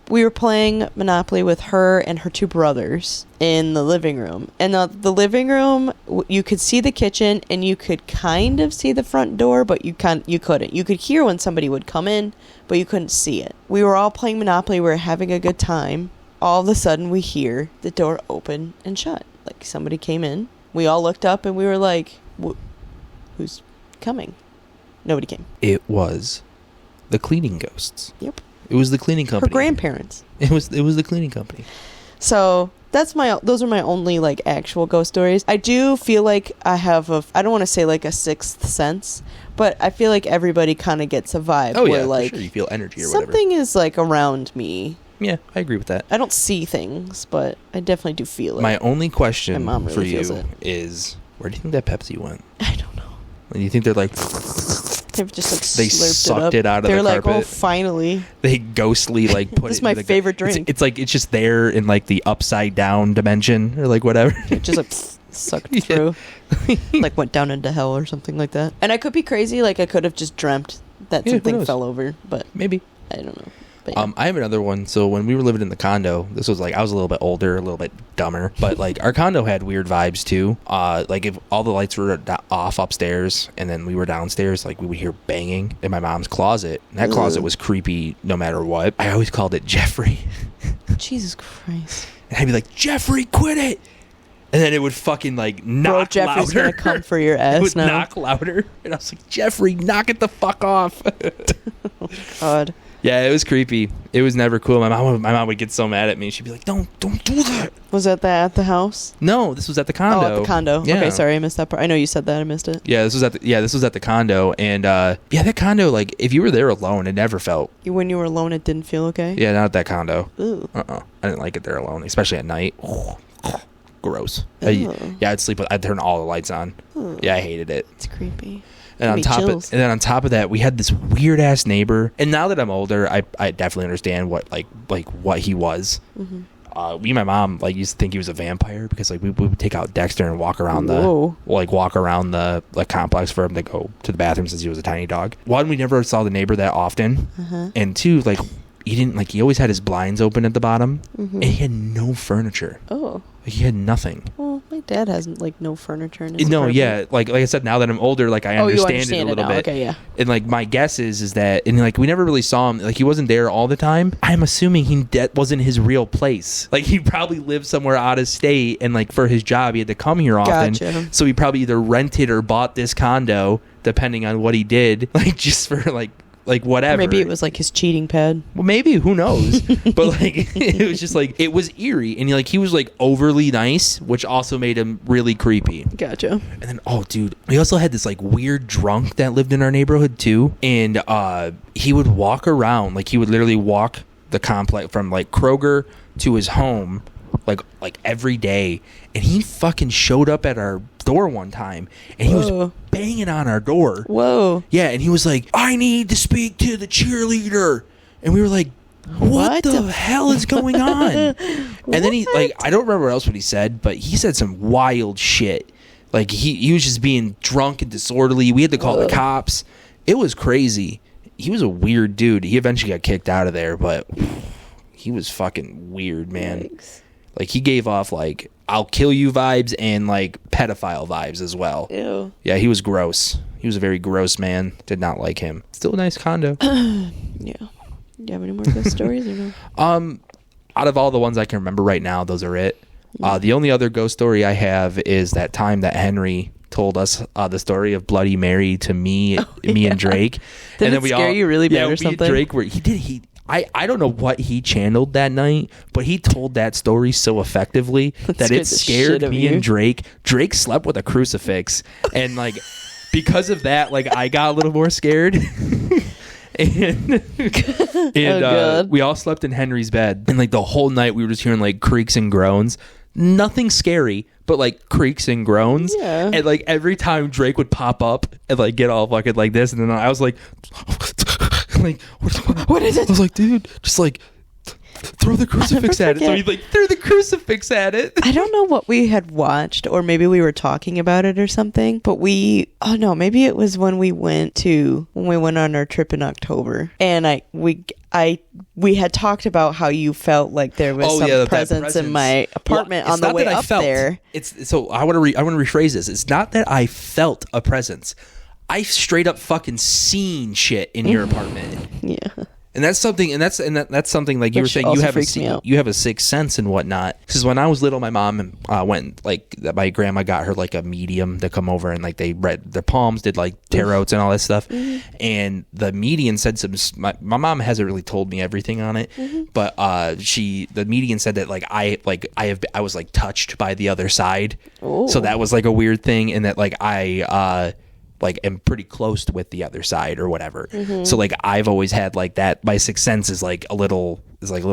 we were playing Monopoly with her and her 2 brothers in the living room. And the living room, you could see the kitchen and you could kind of see the front door, but you couldn't. You could hear when somebody would come in, but you couldn't see it. We were all playing Monopoly. We were having a good time. All of a sudden, we hear the door open and shut. Like somebody came in. We all looked up and we were like, who's coming? Nobody came. It was the cleaning ghosts. Yep. It was the cleaning Her company. grandparents. It was the cleaning company. So those are my only like actual ghost stories. I do feel like I have I don't want to say like a sixth sense, but I feel like everybody kind of gets a vibe Oh where yeah, like for sure. You feel energy or whatever. something is like around me. Yeah, I agree with that. I don't see things, but I definitely do feel it. My only question My mom really for feels you it. is, where do you think that Pepsi went? I don't know. Do you think they're like They've just like they slurped sucked it it up. out of They're the like, carpet? oh, finally. They ghostly like put This it is my in the favorite drink. It's like it's just there in like the upside down dimension or like whatever. It just like sucked through, like went down into hell or something like that. And I could be crazy. Like I could have just dreamt that Yeah, who something knows? fell over, but Maybe. I don't know. But yeah. I have another one. So when we were living in the condo, this was like I was a little bit older, a little bit dumber, but like our condo had weird vibes too. Like if all the lights were off upstairs and then we were downstairs, like we would hear banging in my mom's closet. And that closet was creepy no matter what. I always called it Jeffrey. Jesus Christ. And I'd be like, Jeffrey, quit it. And then it would fucking like knock Bro, Jeffrey's louder. gonna come for your It ass would now. knock louder. And I was like, Jeffrey, knock it the fuck off. God. Yeah, it was creepy. It was never cool. My mom would get so mad at me. She'd be like, don't do that. Was that at the house? No, this was at the condo. Oh, at the condo. Yeah. Okay, sorry, I missed that part. I know you said that. I missed it. Yeah, this was at the condo, and that condo, like if you were there alone, it never felt. When you were alone, it didn't feel okay? Yeah, not at that condo. Ooh. I didn't like it there alone, especially at night. Gross. Ugh. I'd sleep. I'd turn all the lights on. Ugh. Yeah, I hated it. It's creepy. And Give me chills. then on top of that, we had this weird ass neighbor. And now that I'm older, I definitely understand what what he was. Mm-hmm. Me and my mom like used to think he was a vampire because like we would take out Dexter and walk around Whoa. the complex for him to go to the bathroom since he was a tiny dog. One, we never saw the neighbor that often, Uh-huh. and two, like he always had his blinds open at the bottom, Mhm. and he had no furniture. Oh. Like, he had nothing. Well, my dad has like no furniture in his No, apartment. yeah, like I said, now that I'm older, like I Oh, you understand it a understand it little now. bit. Okay, yeah. And like my guess is that, and like we never really saw him. Like he wasn't there all the time. I'm assuming that wasn't his real place. Like he probably lived somewhere out of state, and like for his job, he had to come here often. Gotcha. So he probably either rented or bought this condo, depending on what he did. Like just for like whatever. Or maybe it was like his cheating pad. Well, maybe, who knows? But like it was just like it was eerie, and he was like overly nice, which also made him really creepy. Gotcha. And then, oh, dude, we also had this like weird drunk that lived in our neighborhood too, and he would walk around, like he would literally walk the complex from like Kroger to his home, like every day, and he fucking showed up at our door one time, and he was Whoa. banging on our door. Whoa. Yeah, and he was like, I need to speak to the cheerleader. And we were like, what the hell is going on? And then he, like, I don't remember else what he said, but he said some wild shit. Like, he was just being drunk and disorderly. We had to call the cops. It was crazy. He was a weird dude. He eventually got kicked out of there, but he was fucking weird, man. Yikes. Like, he gave off, like, I'll kill you vibes and, like, pedophile vibes as well. Ew. Yeah, he was gross. He was a very gross man. Did not like him. Still a nice condo. Yeah. Do you have any more ghost stories or no? Out of all the ones I can remember right now, those are it. The only other ghost story I have is that time that Henry told us the story of Bloody Mary to me and Drake. Did it scare you really bad or something? Drake I don't know what he channeled that night, but he told that story so effectively that it scared the scared shit out of me you. and Drake. Drake slept with a crucifix, and like because of that, like I got a little more scared. And God. we all slept in Henry's bed, and like the whole night we were just hearing like creaks and groans. nothing scary, but like creaks and groans. Yeah. And like every time Drake would pop up and like get all fucking like this, and then I was like, like, what is it? I was like, dude, just like throw the crucifix at it. So he like threw the crucifix at it. I don't know what we had watched, or maybe we were talking about it or something, but maybe it was when we went on our trip in October, and we had talked about how you felt like there was some presence in my apartment on the way up there. So I want to rephrase this. It's not that I felt a presence. I straight up fucking seen shit in your apartment. Yeah. And that's something, that's something like you were saying. You have a sixth sense and whatnot. Because when I was little, my mom went like my grandma got her like a medium to come over, and like they read their palms, did like tarots and all that stuff. And the medium said my mom hasn't really told me everything on it, but the medium said that like I was like touched by the other side. Ooh. So that was like a weird thing, and that like I like am pretty close with the other side or whatever. So like I've always had like that. My sixth sense is like a little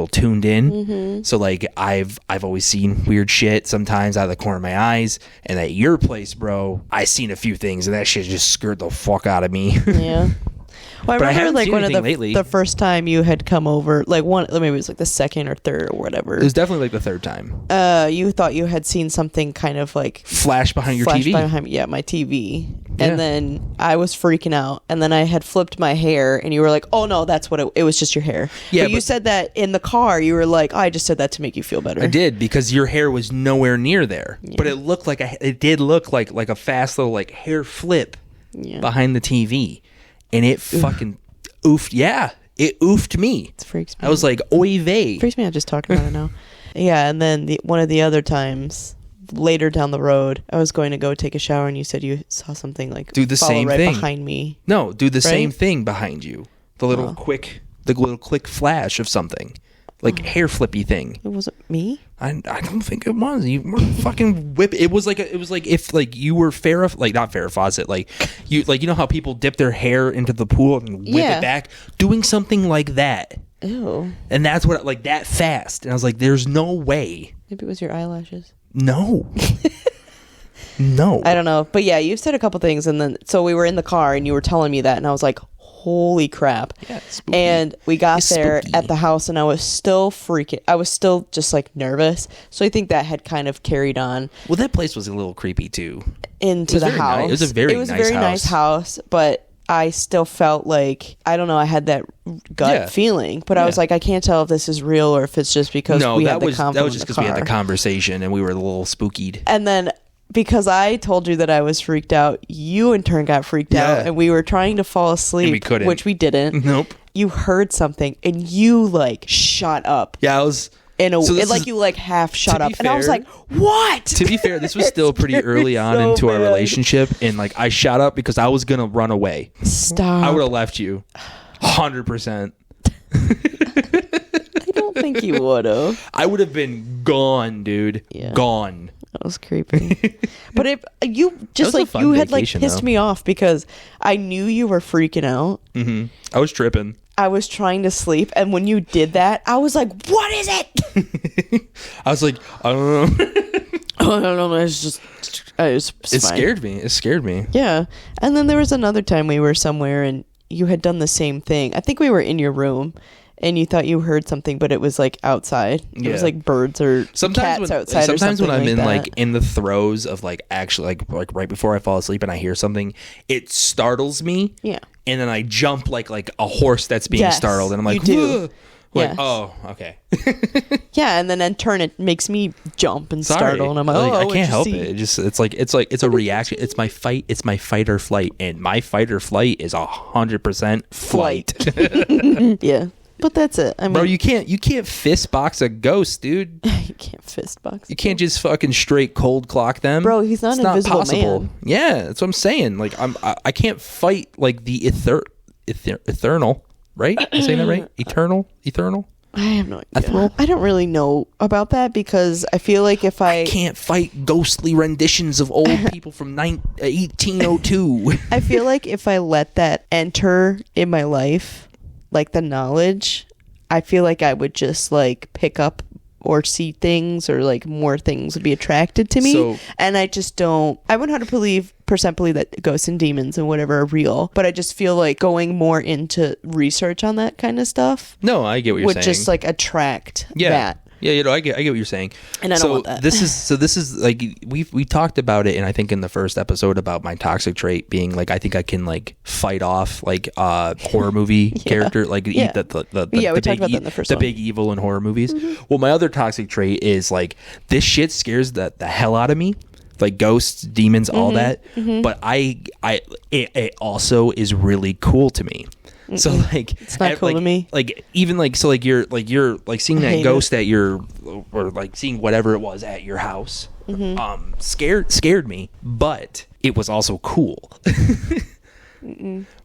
tuned in. So like I've always seen weird shit sometimes out of the corner of my eyes. And at your place, bro, I seen a few things, and that shit just scared the fuck out of me. Yeah. Well, I remember like one of lately. the first time you had come over, like maybe it was like the second or third or whatever. It was definitely like the third time. You thought you had seen something kind of like flash behind your TV. My TV. And then I was freaking out, and then I had flipped my hair, and you were like, "Oh no, that's what it was, just your hair." Yeah, but you said that in the car. You were like, "I just said that to make you feel better." I did, because your hair was nowhere near there, but it looked like it did look like a fast little like hair flip behind the TV, and it fucking oofed. Yeah, it oofed me. It freaks me. I was like, "Oy vey." Freaks me out just talking about it now. Yeah, and then one of the other times, later down the road, I was going to go take a shower, and you said you saw something like do the same thing behind me. No, do the same thing behind you. The little quick flash of something, like hair flippy thing. It wasn't me. I don't think it was. You were fucking whip. It was like if like you were not Farrah Fawcett, like you know how people dip their hair into the pool and whip it back, doing something like that. Ew. And that's what like that fast. And I was like, there's no way. Maybe it was your eyelashes. No. No. I don't know. But yeah, you said a couple things, and then so we were in the car and you were telling me that, and I was like, holy crap. Yeah, it's spooky. And we got there at the house, and I was still just like nervous. So I think that had kind of carried on. Well, that place was a little creepy too. Into the house. Nice. It was a very nice house, but I still felt like, I don't know, I had that gut feeling, but I was like, I can't tell if this is real or if it's just because we had the convo. That was just because we had the conversation and we were a little spookied. And then because I told you that I was freaked out, you in turn got freaked out, and we were trying to fall asleep, and we couldn't. Which we didn't. Nope. You heard something and you like shot up. Yeah, I was... you like half shot up, and I was like, "What?" To be fair, this was still pretty early on into our relationship, and like I shot up because I was gonna run away. Stop! I would have left you, 100%. I don't think you would have. I would have been gone, dude. Yeah. Gone. That was creepy. But you had like pissed me off because I knew you were freaking out. Mm-hmm. I was tripping. I was trying to sleep, and when you did that, I was like, "What is it?" I was like, "I don't know." I don't know. It scared me. It scared me. Yeah, and then there was another time we were somewhere, and you had done the same thing. I think we were in your room, and you thought you heard something, but it was like outside. It was like birds or cats outside. Sometimes when I'm like in that. like in the throes of like actually like right before I fall asleep and I hear something, it startles me. Yeah. And then I jump like a horse that's being startled, and I'm like, "Whoa!" Like, oh, okay. Yeah, and then in turn it makes me jump and startle, and I'm like, I can't help it. It's a reaction. It's my fight or flight, and my fight or flight is 100% flight. Yeah. But that's it. I mean, bro, you can't fist box a ghost, dude. You can't fist box. You can't just fucking straight cold clock them, bro. He's not an invisible man. Yeah, that's what I'm saying. Like I can't fight like the eternal. Right? Am I saying that right? Eternal. I have no idea. I don't really know about that because I feel like if I can't fight ghostly renditions of old people from 1802. I feel like if I let that enter in my life, like the knowledge, I feel like I would just like pick up or see things, or like more things would be attracted to me. So- And I just don't. I 100% believe that ghosts and demons and whatever are real, but I just feel like going more into research on that kind of stuff No, I get what you're would saying. just like attract that. Yeah, I get what you're saying. And I don't want that. This is like we talked about it, and I think in the first episode about my toxic trait being like I think I can like fight off like horror movie character, like Yeah. eat the Yeah, we the talked big about that in the first the one. big evil in horror movies. Well, my other toxic trait is like this shit scares the hell out of me. Like ghosts, demons, all that. But it also is really cool to me. So like It's not cool to me. Like even like so like you're like seeing that hate ghost at your or like seeing whatever it was at your house scared me, but it was also cool.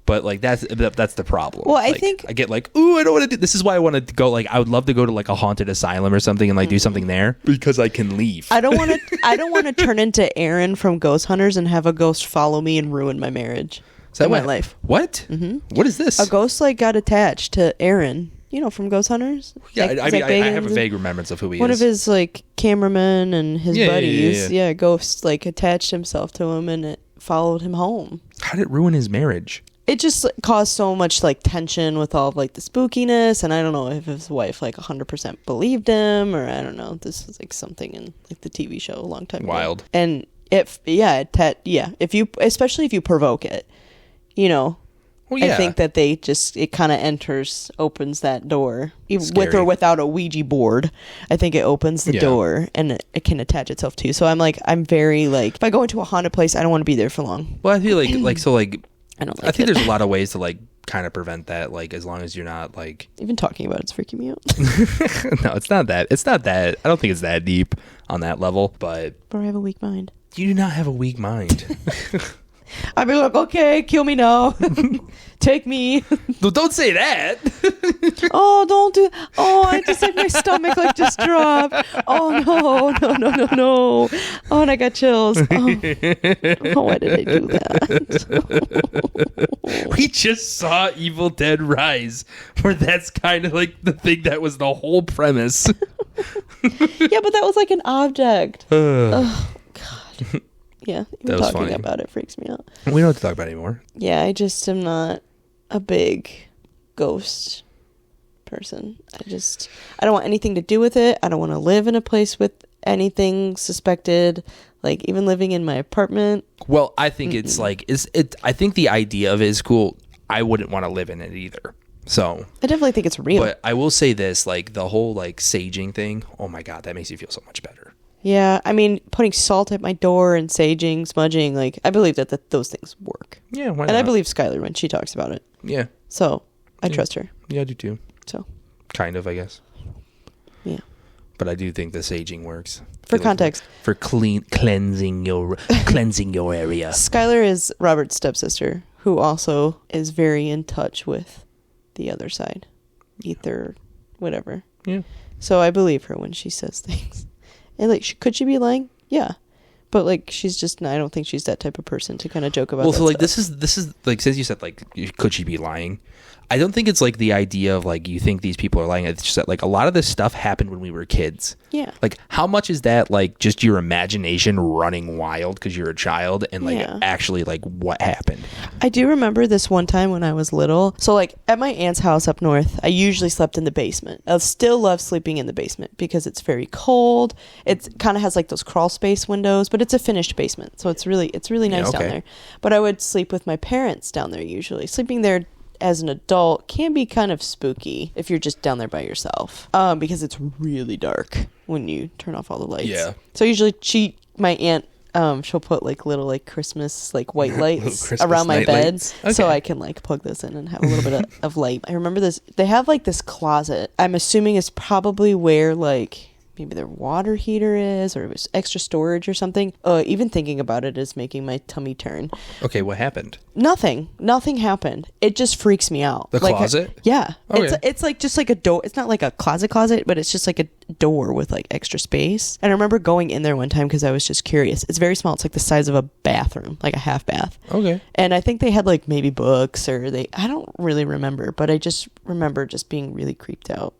But like that's the problem. Well, I Like, think- I get like, ooh, I don't want to do this. Is why I want to go, like I would love to go to like a haunted asylum or something and like do something there because I can leave. I don't want to turn into Aaron from Ghost Hunters and have a ghost follow me and ruin my marriage. Is that in my what- life. What? What is this? A ghost like got attached to Aaron, from Ghost Hunters. Yeah, Zach- I Zach mean, I have a Bagans. vague remembrance of who he One is. of his like cameramen and his Yeah, yeah, buddies. yeah. Ghost like attached himself to him and it followed him home. How did it ruin his marriage? It just like, caused so much like tension with all of like the spookiness, and I don't know if his wife like 100% believed him, or I don't know. This was like something in like the TV show a long time ago. Wild. And if if you, especially if you provoke it, Well, yeah. I think that it kind of opens that door, even with Scary. or without a Ouija board. I think it opens the Yeah. door and it can attach itself to you. So I'm very like, if I go into a haunted place, I don't want to be there for long. Well, I feel like so like I don't like I think it. there's a lot of ways to like kind of prevent that. Like as long as you're not like Even talking about it's freaking me out. no, it's not that. It's not that. I don't think it's that deep on that level. But But I have a weak mind. you do not have a weak mind. I'd be like, okay, kill me now. Take me. Well, don't say that. Oh, don't do. Oh, I just like my stomach like just dropped. Oh no. Oh, and I got chills. Oh, why did I do that? We just saw Evil Dead Rise, where that's kind of like the thing that was the whole premise. Yeah, but that was like an object. we Yeah, That even was talking funny. about it freaks me out. don't have to talk about it anymore. Yeah, I just am not a big ghost person. I don't want anything to do with it. I don't want to live in a place with anything suspected. Like even living in my apartment. Well, I think it's like I think the idea of it is cool. I wouldn't want to live in it either. So, I definitely think it's real. but I will say this: like the whole like saging thing. Oh my god, that makes you feel so much better. Yeah, I mean, putting salt at my door and saging, smudging, like, I believe that those things work. Yeah, why And I not? believe Skylar when she talks about it. Yeah, So, I trust her. yeah, I do too. So, Kind of, I guess. yeah. But I do think the saging works. For Feel context, for cleansing your area. Skylar is Robert's stepsister, who also is very in touch with the other side. Ether, whatever. Yeah. So, I believe her when she says things. And, like, could she be lying? Yeah. But, like, she's just, I don't think she's that type of person to kind of joke about Well, that so like stuff. this is like since you said like could she be lying? I don't think it's like the idea of like you think these people are lying. It's just that like a lot of this stuff happened when we were kids. Yeah. Like how much is that like just your imagination running wild because you're a child and like Yeah. actually like what happened? I do remember this one time when I was little. So, like, at my aunt's house up north, I usually slept in the basement. I still love sleeping in the basement because it's very cold. It kind of has, like, those crawl space windows, but it's a finished basement. So, it's really nice down okay. there. But I would sleep with my parents down there usually. Sleeping there as an adult can be kind of spooky if you're just down there by yourself because it's really dark when you turn off all the lights. Yeah. So, usually my aunt, she'll put like little like Christmas like white lights Christmas around my night bed lights. so Okay. I can like plug this in and have a little bit of light. I remember this. They have like this closet. I'm assuming it's probably where like maybe their water heater is or it was extra storage or something. Even thinking about it is making my tummy turn. Okay, what happened? Nothing happened. It just freaks me out. The Like, closet? Yeah. Okay. It's like just like a door. It's not like a closet, but it's just like a door with like extra space. And I remember going in there one time because I was just curious. It's very small. It's like the size of a bathroom, like a half bath. Okay. And I think they had like maybe books or I don't really remember, but I just remember just being really creeped out.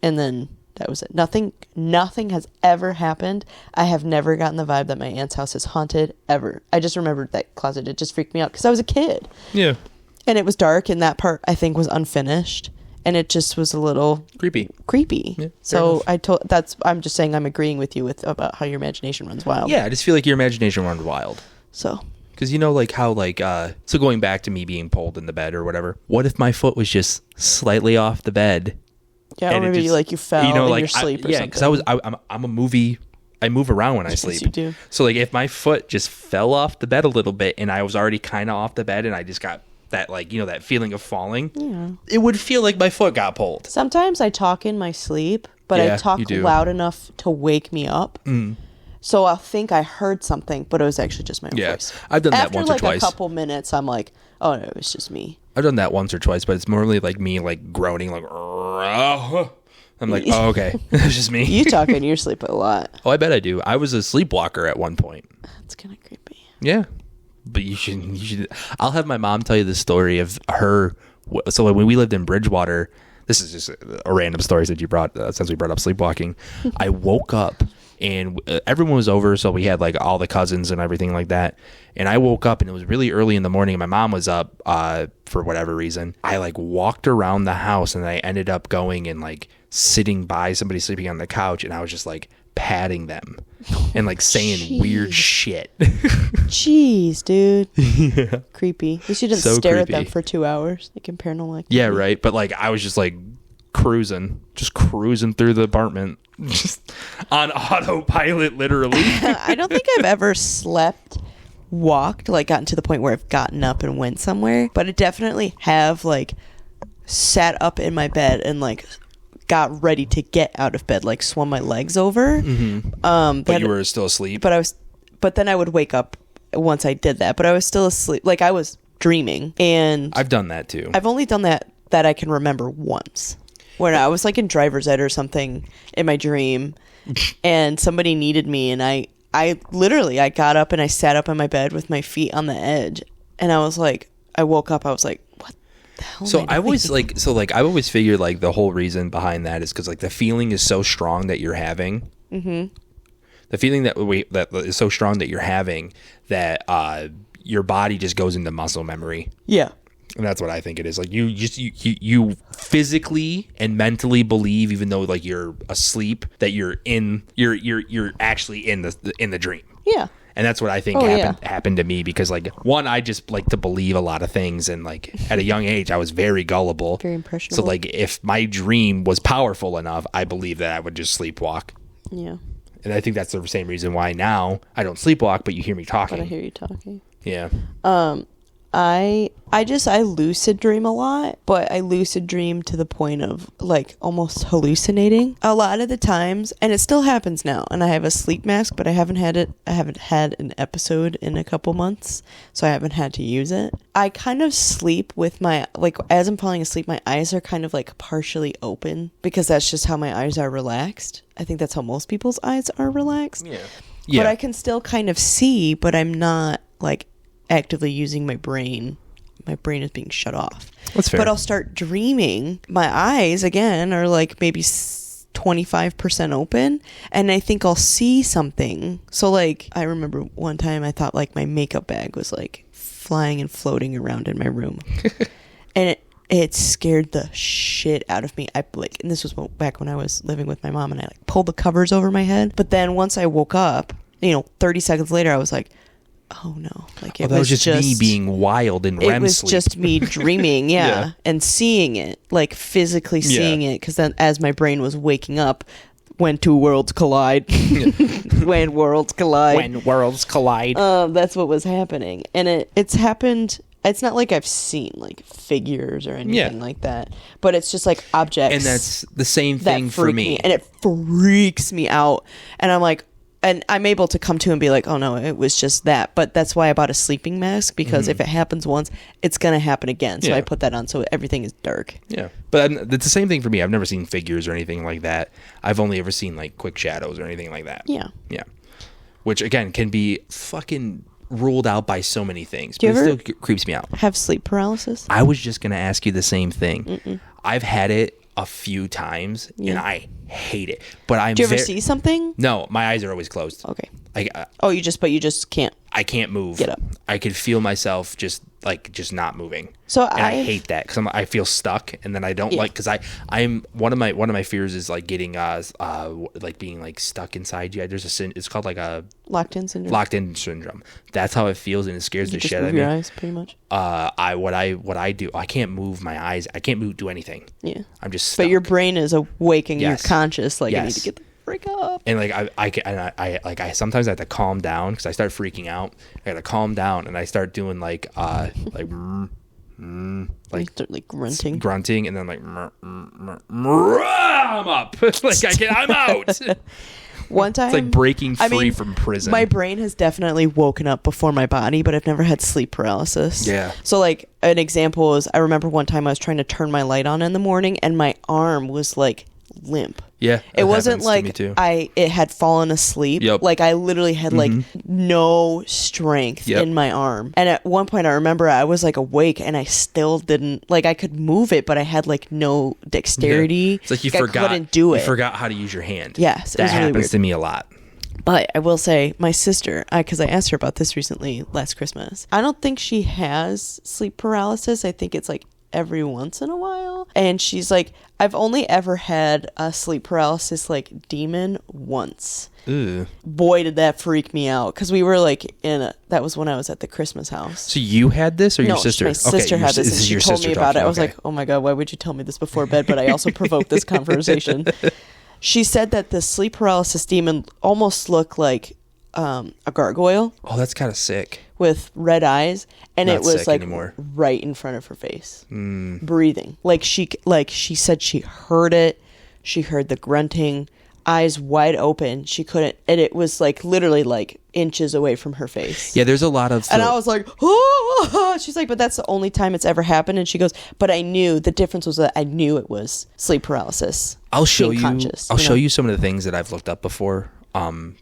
And then That was it. Nothing has ever happened. I have never gotten the vibe that my aunt's house is haunted ever. I just remembered that closet. It just freaked me out because I was a kid. Yeah. And it was dark, and that part I think was unfinished, and it just was a little Creepy. Yeah, so I'm just saying I'm agreeing with you about how your imagination runs wild. Yeah, I just feel like your imagination runs wild. So Because you know, like how, like, so going back to me being pulled in the bed or whatever, what if my foot was just slightly off the bed? yeah, or and it maybe just- you fell in your sleep or something. Yeah, because I'm a movie. I move around when I Yes, sleep. you do. So like if my foot just fell off the bed a little bit and I was already kind of off the bed and I just got that, like, you know, that feeling of falling, Yeah. it would feel like my foot got pulled. Sometimes I talk in my sleep, but I Yeah, talk you do. loud enough to wake me up. So I'll think I heard something, but it was actually just my own Yeah, voice. I've done that After once or like twice. a couple minutes, I'm like, oh no, it was just me. I've done that once or twice, but it's normally like me like groaning, like, I'm like, oh, okay, it's just me. You talk in your sleep a lot. Oh, I bet I do. I was a sleepwalker at one point. That's kind of creepy. Yeah, but you should. I'll have my mom tell you the story of her. So when we lived in Bridgewater, this is just a random story that you brought since we brought up sleepwalking. I woke up and everyone was over, so we had like all the cousins and everything like that. And I woke up and it was really early in the morning. And my mom was up for whatever reason. I like walked around the house and I ended up going and like sitting by somebody sleeping on the couch, and I was just like patting them and like saying weird shit. Jeez, dude. Yeah. Creepy. At least you didn't So stare at them creepy. for 2 hours, like in Paranormal Activity. Yeah, right. But like I was just like cruising through the apartment, just on autopilot, literally. I don't think I've ever walked, like gotten to the point where I've gotten up and went somewhere, but I definitely have like sat up in my bed and like got ready to get out of bed, like swung my legs over. But you were still asleep. But then I would wake up once I did that, but I was still asleep. Like I was dreaming, and I've done that too. I've only done that I can remember once, when I was like in driver's ed or something in my dream, and somebody needed me, and I literally got up and I sat up in my bed with my feet on the edge, and I was like, I woke up, I was like, what the hell? So am I I always doing? I've always figured like the whole reason behind that is because like the feeling is so strong that you're having. Mm-hmm. The feeling that is so strong that you're having that your body just goes into muscle memory. Yeah. And that's what I think it is. Like you physically and mentally believe, even though like you're asleep, that you're actually in the dream. Yeah. And that's what I think happened to me, because like one, I just like to believe a lot of things, and like at a young age I was very gullible. Very impressionable. So like if my dream was powerful enough, I believe that I would just sleepwalk. Yeah. And I think that's the same reason why now I don't sleepwalk, but you hear me talking. But I hear you talking. Yeah. I lucid dream a lot, but I lucid dream to the point of like almost hallucinating a lot of the times, and it still happens now. And I have a sleep mask, but I haven't had an episode in a couple months, so I haven't had to use it. I kind of sleep with my, like, as I'm falling asleep, my eyes are kind of like partially open, because that's just how my eyes are relaxed. I think that's how most people's eyes are relaxed. Yeah. But I can still kind of see, but I'm not like actively using my brain. My brain is being shut off. That's fair. But I'll start dreaming. My eyes again are like maybe 25% open, and I think I'll see something. So like I remember one time I thought like my makeup bag was like flying and floating around in my room. And it scared the shit out of me. And this was back when I was living with my mom, and I like pulled the covers over my head. But then once I woke up, 30 seconds later, I was like, oh no, like that was just me being wild in REM it was sleep. just me dreaming. Yeah. And seeing it, like physically seeing it, because then as my brain was waking up, when two worlds collide. When worlds collide. That's what was happening. And it's happened. It's not like I've seen like figures or anything like that, but it's just like objects. And that's the same thing that for freak me. And it freaks me out. And I'm like, and I'm able to come to and be like, oh no, it was just that. But that's why I bought a sleeping mask, because if it happens once, it's going to happen again. So I put that on so everything is dark. Yeah. But it's the same thing for me. I've never seen figures or anything like that. I've only ever seen like quick shadows or anything like that. Yeah. Yeah. Which again can be fucking ruled out by so many things. Do you But it ever still creeps me out. have sleep paralysis? I was just going to ask you the same thing. I've had it a few times, Yeah. and I hate it. But I'm. Do you ever see something? No, my eyes are always closed. Okay. I you just can't. I can't move. Get up. I could feel myself just not moving. So and I hate that because I feel stuck, and then I don't like because I'm one of my fears is like getting like being like stuck inside you. There's it's called like a locked in syndrome. Locked in syndrome. That's how it feels, and it scares the just shit out of move me. your eyes, pretty much. What I do, I can't move my eyes. I can't do anything. Yeah. I'm just stuck. But your brain is awake and Yes. you're conscious. Like, I need Yes. to get the freak up. And like I sometimes I have to calm down because I start freaking out. I gotta calm down, and I start doing like Like, start, like grunting. grunting, and then like I'm up. Like I'm out. One time, It's like breaking free from prison. My brain has definitely woken up before my body, but I've never had sleep paralysis. Yeah. So, like, an example is I remember one time I was trying to turn my light on in the morning, and my arm was like limp. Yeah, It wasn't happens to me like too. it had fallen asleep. Yep. Like, I literally had like no strength Yep. in my arm. And at one point I remember I was like awake and I still didn't, like, I could move it, but I had like no dexterity. It's like you I forgot. couldn't do it. You forgot how to use your hand. Yes, it that was really happens weird. to me a lot. But I will say, my sister, because I asked her about this recently last Christmas, I don't think she has sleep paralysis. I think it's like every once in a while. And she's like, I've only ever had a sleep paralysis like demon once. Ooh. Boy, did that freak me out. Because we were like that was when I was at the Christmas house. So you had this, or your No, sister? my sister had this, and she told me about it. I was like, oh my God, why would you tell me this before bed? But I also provoked this conversation. She said that the sleep paralysis demon almost looked like a gargoyle oh, that's kind of sick. with red eyes, and Not it was sick like anymore. right in front of her face, breathing. Like she said she heard it. She heard the grunting, eyes wide open. She couldn't, and it was like literally like inches away from her face. Yeah, there's a lot of. And I was like, oh! She's like, but that's the only time it's ever happened. And she goes, but I knew the difference was that I knew it was sleep paralysis. I'll show being you. conscious, I'll you show know? you some of the things that I've looked up before.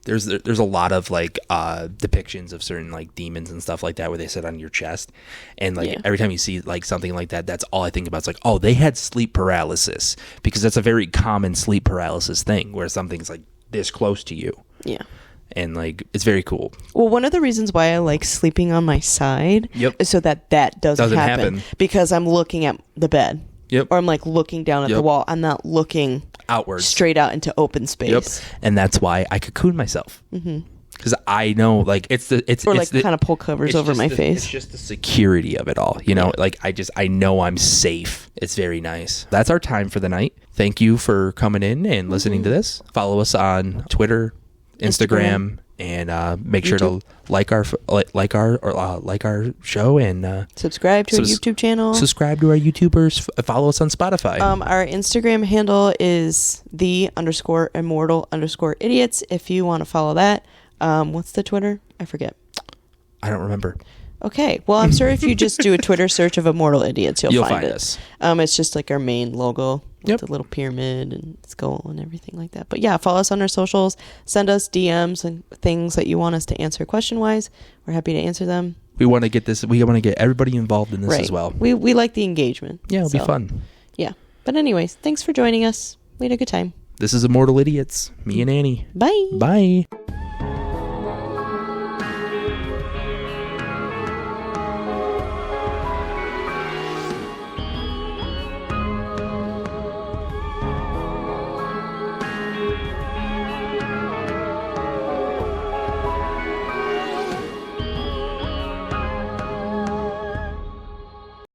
There's a lot of like depictions of certain like demons and stuff like that where they sit on your chest, and like Yeah. every time you see like something like that, that's all I think about. It's like, oh, they had sleep paralysis, because that's a very common sleep paralysis thing where something's like this close to you, Yeah. and like it's very cool. Well, one of the reasons why I like sleeping on my side Yep. is so that doesn't happen. Because I'm looking at the bed. Yep. Or I'm like looking down at the Yep. wall. I'm not looking Outwards. straight out into open Yep. space. And that's why I cocoon myself. Because I know, like, Or like kind of pull covers over my face. It's just the security of it all, you know. Like I know I'm safe. It's very nice. That's our time for the night. Thank you for coming in and listening to this. Follow us on Twitter, Instagram, and make sure to like our show and Subscribe to our Subs- YouTube channel. subscribe to our YouTubers. Follow us on Spotify. Our Instagram handle is _immortal_idiots. If you want to follow that. What's the Twitter? I forget. I don't remember. Okay. Well, I'm sure if you just do a Twitter search of Immortal Idiots, you'll find it. us. It's just like our main logo with Yep. the little pyramid and skull and everything like that. But yeah, follow us on our socials. Send us DMs and things that you want us to answer question-wise. We're happy to answer them. We want to get this. We want to get everybody involved in this Right. as well. We like the engagement. Yeah, it'll be So, fun. Yeah. But anyways, thanks for joining us. We had a good time. This is Immortal Idiots. Me and Annie. Bye. Bye.